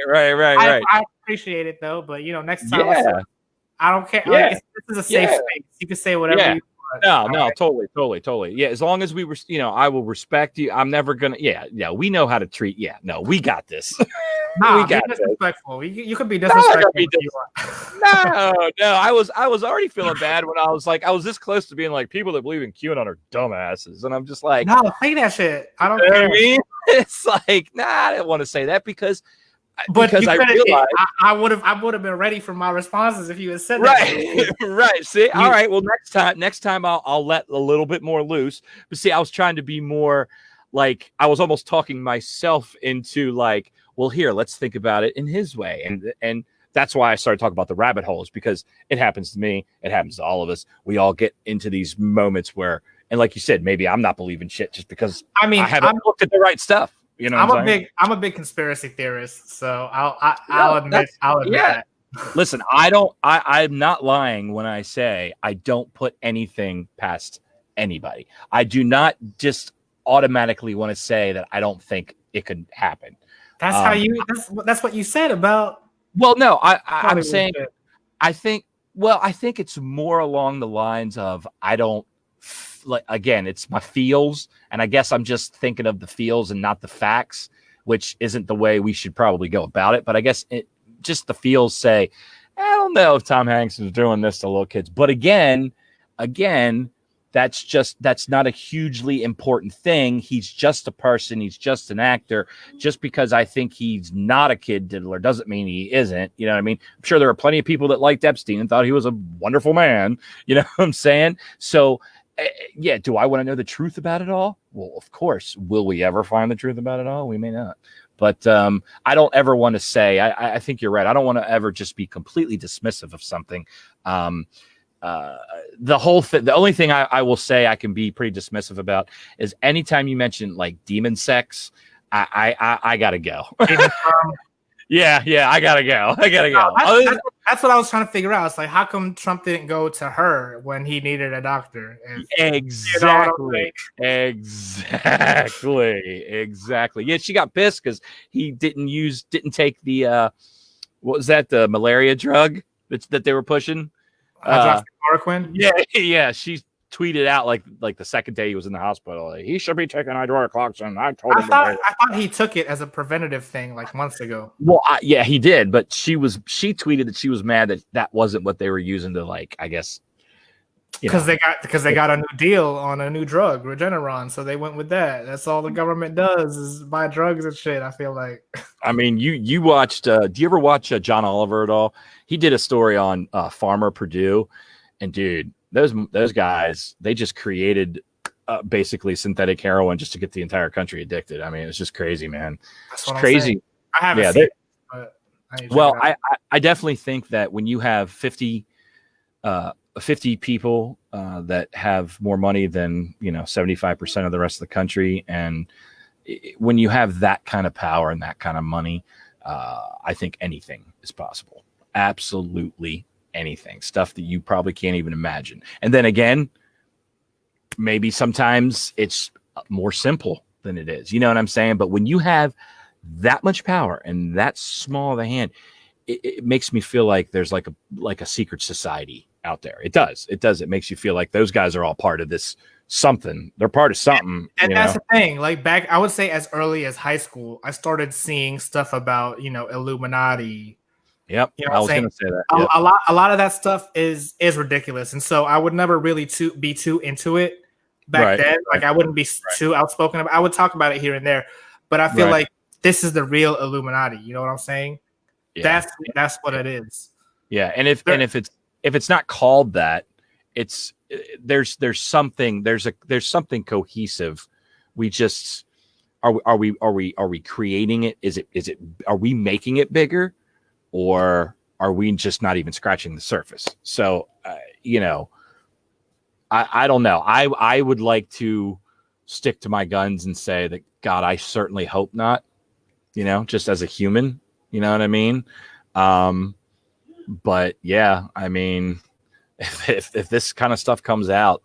right. I appreciate it though, but you know, next time, I don't care. Yeah. Like, this is a safe space. You can say whatever you want. No, totally. Yeah, as long as we were, I will respect you. I'm never gonna. Yeah, we know how to treat. Yeah, no, we got this. No, be disrespectful. You could be disrespectful if you want. No. I was already feeling bad when I was this close to being like, people that believe in QAnon are dumbasses, and I'm just like, no, say that shit. I don't care. I mean? It's like, I didn't want to say that because I realized I would have been ready for my responses if you had said that. Right. See, all right. Well, next time I'll let a little bit more loose. But see, I was trying to be more like, I was almost talking myself into like, well, here, let's think about it in his way. And that's why I started talking about the rabbit holes, because it happens to me. It happens to all of us. We all get into these moments where, and like you said, maybe I'm not believing shit just because I haven't looked at the right stuff. I'm a big conspiracy theorist, so I'll admit that. Listen, I'm not lying when I say I don't put anything past anybody. I do not just automatically want to say that I don't think it could happen. That's what you said about. Well, no, I'm saying I think it's more along the lines of I don't. Like, again, it's my feels, and I guess I'm just thinking of the feels and not the facts, which isn't the way we should probably go about it. But I guess just the feels say, I don't know if Tom Hanks is doing this to little kids. But again, that's not a hugely important thing. He's just a person. He's just an actor. Just because I think he's not a kid diddler doesn't mean he isn't. You know what I mean? I'm sure there are plenty of people that liked Epstein and thought he was a wonderful man. You know what I'm saying? So, yeah, do I want to know the truth about it all? Well, of course. Will we ever find the truth about it all? We may not. But I don't ever want to say, I think you're right. I don't want to ever just be completely dismissive of something. The whole thing, the only thing I will say I can be pretty dismissive about is anytime you mention like demon sex, I gotta go. Yeah, I gotta go. That's what I was trying to figure out. It's like, how come Trump didn't go to her when he needed a doctor? Exactly. Yeah, she got pissed because he didn't take the what was that, the malaria drug that they were pushing? Hydroxychloroquine. Yeah. She tweeted out like the second day he was in the hospital, like, he should be taking hydroxychloroquine. I thought he took it as a preventative thing like months ago. Well, yeah, he did, but she tweeted that she was mad that wasn't what they were using to, like, I guess, because they got a new deal on a new drug, Regeneron, so they went with that. That's all the government does is buy drugs and shit. I feel like. I mean, you watched. Do you ever watch John Oliver at all? He did a story on Farmer Purdue, and dude, those guys, they just created basically synthetic heroin just to get the entire country addicted. I mean, it's just crazy, man. It's crazy. I haven't seen it, but I definitely think that when you have 50 people that have more money than 75% of the rest of the country, and when you have that kind of power and that kind of money, I think anything is possible. Absolutely anything. Stuff that you probably can't even imagine. And then again, maybe sometimes it's more simple than it is. You know what I'm saying? But when you have that much power and that small of a hand, it makes me feel like there's like a secret society out there. It does. It makes you feel like those guys are all part of this something. They're part of something. And that's the thing. Like back, I would say as early as high school, I started seeing stuff about, Illuminati. Yep. I was going to say that. Yep. A lot of that stuff is ridiculous. And so I would never really be too into it back then. Like I wouldn't be too outspoken about it. I would talk about it here and there, but I feel like this is the real Illuminati. You know what I'm saying? Yeah. That's what it is. Yeah. And if it's not called that, it's there's something cohesive. We just are we creating it? Are we making it bigger, or are we just not even scratching the surface? So I don't know. I would like to stick to my guns and say that, God, I certainly hope not. Just as a human, you know what I mean? But yeah, I mean, if this kind of stuff comes out,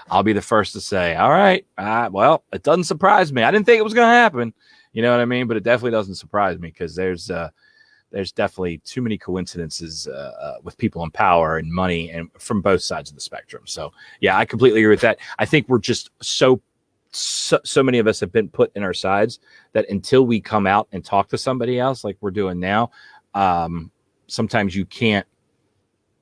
I'll be the first to say, all right, well, it doesn't surprise me. I didn't think it was going to happen. You know what I mean? But it definitely doesn't surprise me, because there's there's definitely too many coincidences with people in power and money, and from both sides of the spectrum. So yeah, I completely agree with that. I think we're just so many of us have been put in our sides that until we come out and talk to somebody else like we're doing now, sometimes you can't,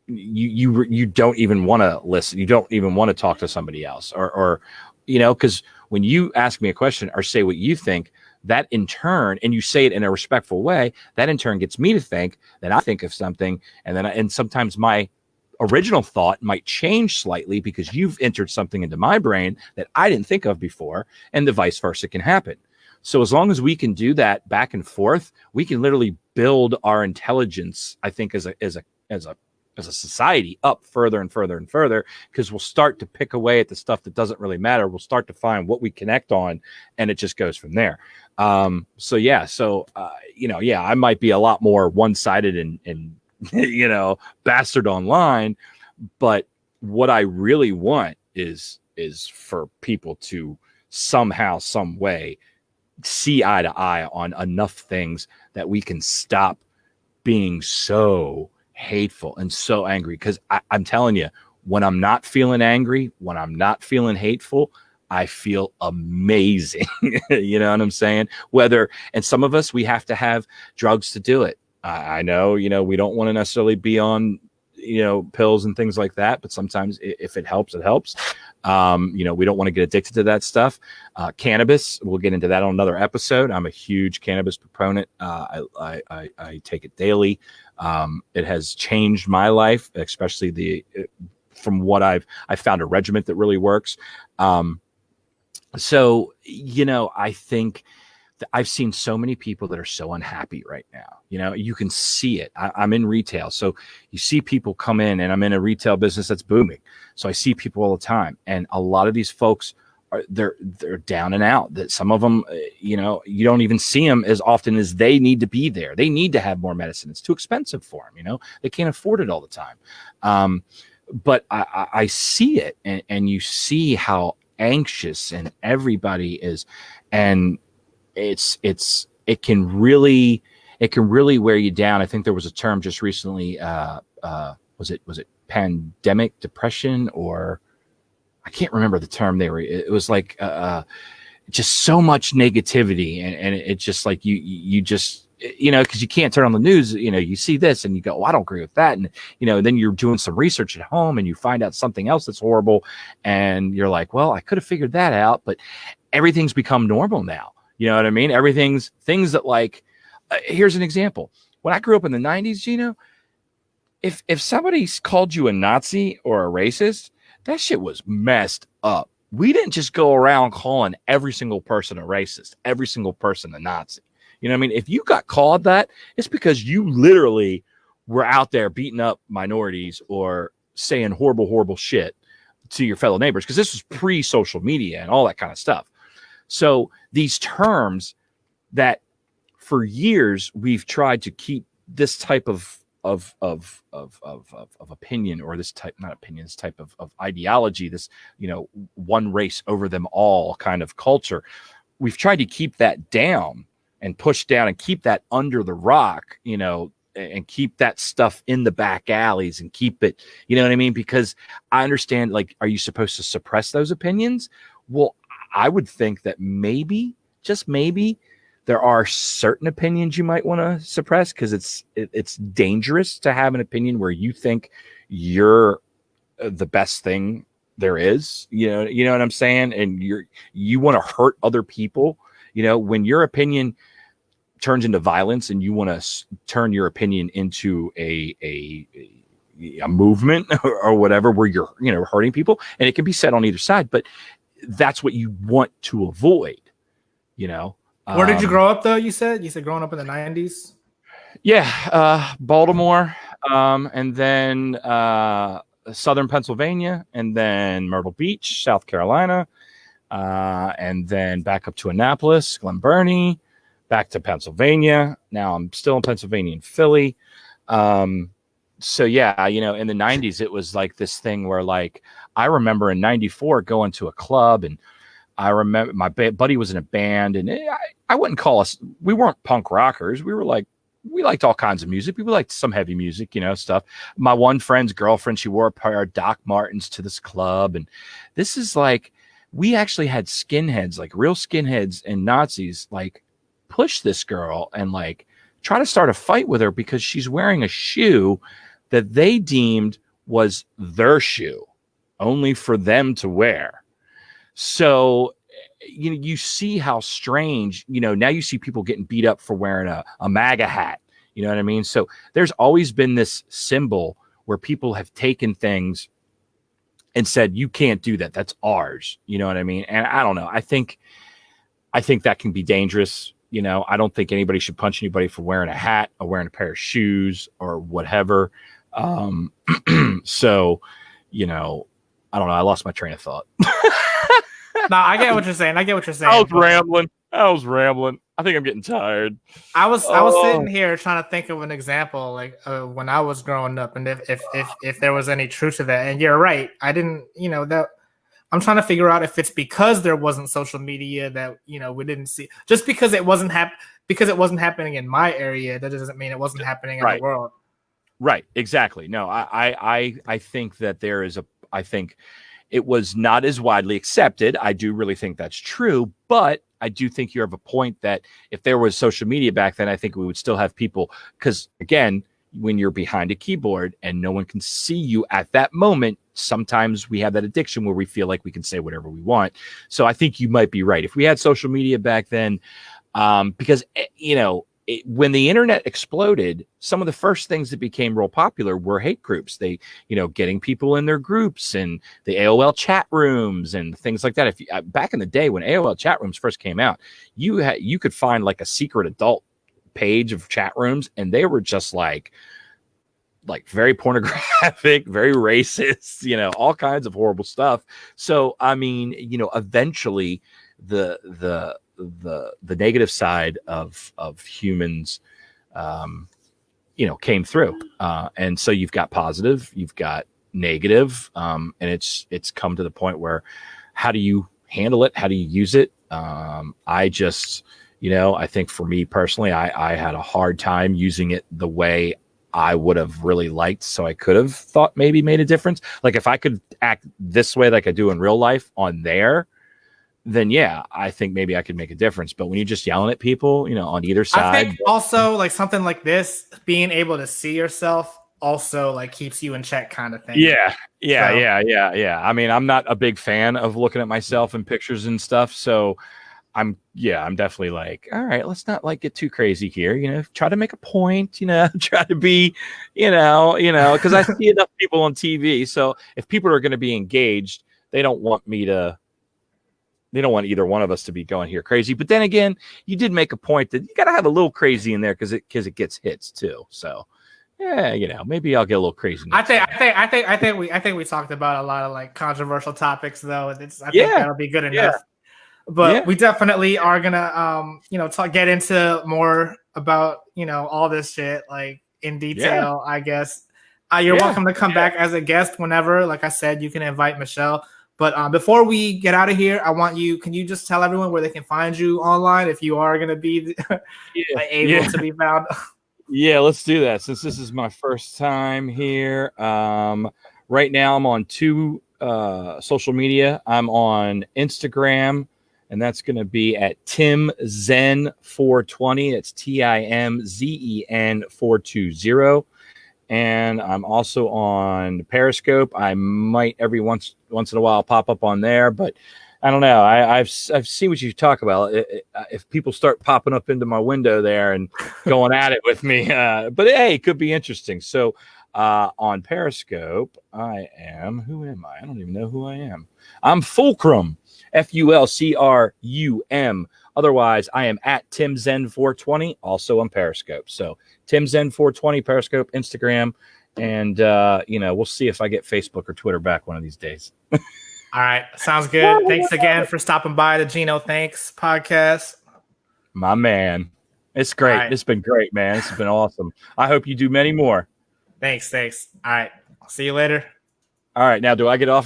you don't even want to listen. You don't even want to talk to somebody else, or because when you ask me a question or say what you think, that in turn, and you say it in a respectful way, that in turn gets me to think. Then I think of something, and sometimes my original thought might change slightly because you've entered something into my brain that I didn't think of before, and the vice versa can happen. So as long as we can do that back and forth, we can literally build our intelligence, I think, as a society up further and further and further, because we'll start to pick away at the stuff that doesn't really matter. We'll start to find what we connect on, and it just goes from there. I might be a lot more one-sided and bastard online, but what I really want is for people to somehow, some way see eye to eye on enough things that we can stop being so hateful and so angry. Because I'm telling you, when I'm not feeling angry, when I'm not feeling hateful, I feel amazing. You know what I'm saying? And some of us, we have to have drugs to do it. I know, we don't want to necessarily be on, pills and things like that, but sometimes if it helps, it helps. We don't want to get addicted to that stuff. Cannabis, we'll get into that on another episode. I'm a huge cannabis proponent. I take it daily. It has changed my life, especially from what I found a regimen that really works. I think I've seen so many people that are so unhappy right now. You can see it. I'm in retail. So you see people come in, and I'm in a retail business that's booming. So I see people all the time. And a lot of these folks they're down and out. That some of them, you don't even see them as often as they need to be there. They need to have more medicine. It's too expensive for them. They can't afford it all the time. But I see it, and you see how anxious and everybody is, and it can really wear you down. I think there was a term just recently. Was it pandemic depression, or I can't remember the term it was like just so much negativity, and it's just like you just because you can't turn on the news. You see this and you go, oh, I don't agree with that, and then you're doing some research at home and you find out something else that's horrible, and you're like, well, I could have figured that out, but everything's become normal now. You know what I mean? Things that like, here's an example. When I grew up in the 90s, if somebody called you a Nazi or a racist, that shit was messed up. We didn't just go around calling every single person a racist, every single person a Nazi. You know what I mean? If you got called that, it's because you literally were out there beating up minorities or saying horrible, horrible shit to your fellow neighbors, because this was pre-social media and all that kind of stuff. So these terms that for years we've tried to keep this type of opinion, or this type, not opinion, this type of ideology, this, one race over them all kind of culture. We've tried to keep that down and push down and keep that under the rock, and keep that stuff in the back alleys and keep it, you know what I mean? Because I understand, like, are you supposed to suppress those opinions? Well, I would think that maybe, just maybe, there are certain opinions you might want to suppress, because it's dangerous to have an opinion where you think you're the best thing there is. You know what I'm saying? And you want to hurt other people. When your opinion turns into violence and you want to turn your opinion into a movement or whatever, where you're hurting people, and it can be said on either side, but that's what you want to avoid. Where did you grow up, though? You said growing up in the 90s. Yeah, Baltimore, and then Southern Pennsylvania, and then Myrtle Beach, South Carolina, and then back up to Annapolis, Glen Burnie, back to Pennsylvania. Now I'm still in Pennsylvania and Philly. So yeah, in the 90s, it was like this thing where, like, I remember in 94 going to a club, and I remember my buddy was in a band, and I wouldn't call us, we weren't punk rockers. We were like we liked all kinds of music. We liked some heavy music, stuff. My one friend's girlfriend, she wore a pair of Doc Martens to this club. And this is like, we actually had skinheads, like real skinheads and Nazis, like push this girl and like try to start a fight with her because she's wearing a shoe that they deemed was their shoe, only for them to wear. So, you see how strange, now you see people getting beat up for wearing a MAGA hat. You know what I mean? So there's always been this symbol where people have taken things and said, you can't do that. That's ours. You know what I mean? And I don't know. I think that can be dangerous. I don't think anybody should punch anybody for wearing a hat or wearing a pair of shoes or whatever. So, I don't know. I lost my train of thought. No, I get what you're saying. I was rambling. I think I'm getting tired. I was sitting here trying to think of an example, like when I was growing up, and if there was any truth to that. And you're right. I didn't, that. I'm trying to figure out if it's because there wasn't social media that we didn't see. Just because it wasn't happening in my area, that doesn't mean it wasn't happening in the world. Right. Exactly. No, I think that I think it was not as widely accepted. I do really think that's true, but I do think you have a point that if there was social media back then, I think we would still have people, because again, when you're behind a keyboard and no one can see you at that moment, sometimes we have that addiction where we feel like we can say whatever we want. So I think you might be right. If we had social media back then, because, when the internet exploded, some of the first things that became real popular were hate groups. They, getting people in their groups and the AOL chat rooms and things like that. If you, back in the day when AOL chat rooms first came out, you could find like a secret adult page of chat rooms, and they were just like very pornographic, very racist, all kinds of horrible stuff. So I mean, eventually the negative side of humans came through, and so you've got positive, you've got negative, and it's come to the point where how do you handle it, how do you use it? I just I think for me personally, I had a hard time using it the way I would have really liked, so I could have thought maybe made a difference. Like if I could act this way like I do in real life on there, then yeah, I think maybe I could make a difference. But when you're just yelling at people, on either side. I think also like something like this, being able to see yourself also like keeps you in check kind of thing. Yeah. I mean, I'm not a big fan of looking at myself in pictures and stuff. So I'm definitely like, all right, let's not like get too crazy here. Try to make a point, try to be, because I see enough people on TV. So if people are going to be engaged, they don't want either one of us to be going here crazy. But then again, you did make a point that you got to have a little crazy in there because it gets hits too. So yeah, maybe I'll get a little crazy. I think we talked about a lot of like controversial topics though. I think that'll be good enough. Yeah. But we definitely are gonna get into more about all this shit like in detail. I guess you're welcome to come back as a guest whenever. Like I said, you can invite Michelle. But before we get out of here, can you just tell everyone where they can find you online if you are going to be able to be found? Yeah, let's do that. Since this is my first time here, right now I'm on 2 social media. I'm on Instagram, and that's going to be at TimZen420. That's TIMZEN 420. And I'm also on Periscope. I might every once in a while pop up on there, but I don't know. I've seen what you talk about. If people start popping up into my window there and going at it with me, but hey, it could be interesting. So on Periscope, who am I? I don't even know who I am. I'm Fulcrum, FULCRUM. Otherwise, I am at TimZen420, also on Periscope. So TimZen420, Periscope, Instagram, and we'll see if I get Facebook or Twitter back one of these days. All right, sounds good. Thanks again for stopping by the Gino Thanks podcast. My man, it's great. Right. It's been great, man. It's been awesome. I hope you do many more. Thanks. All right, I'll see you later. All right, now do I get off?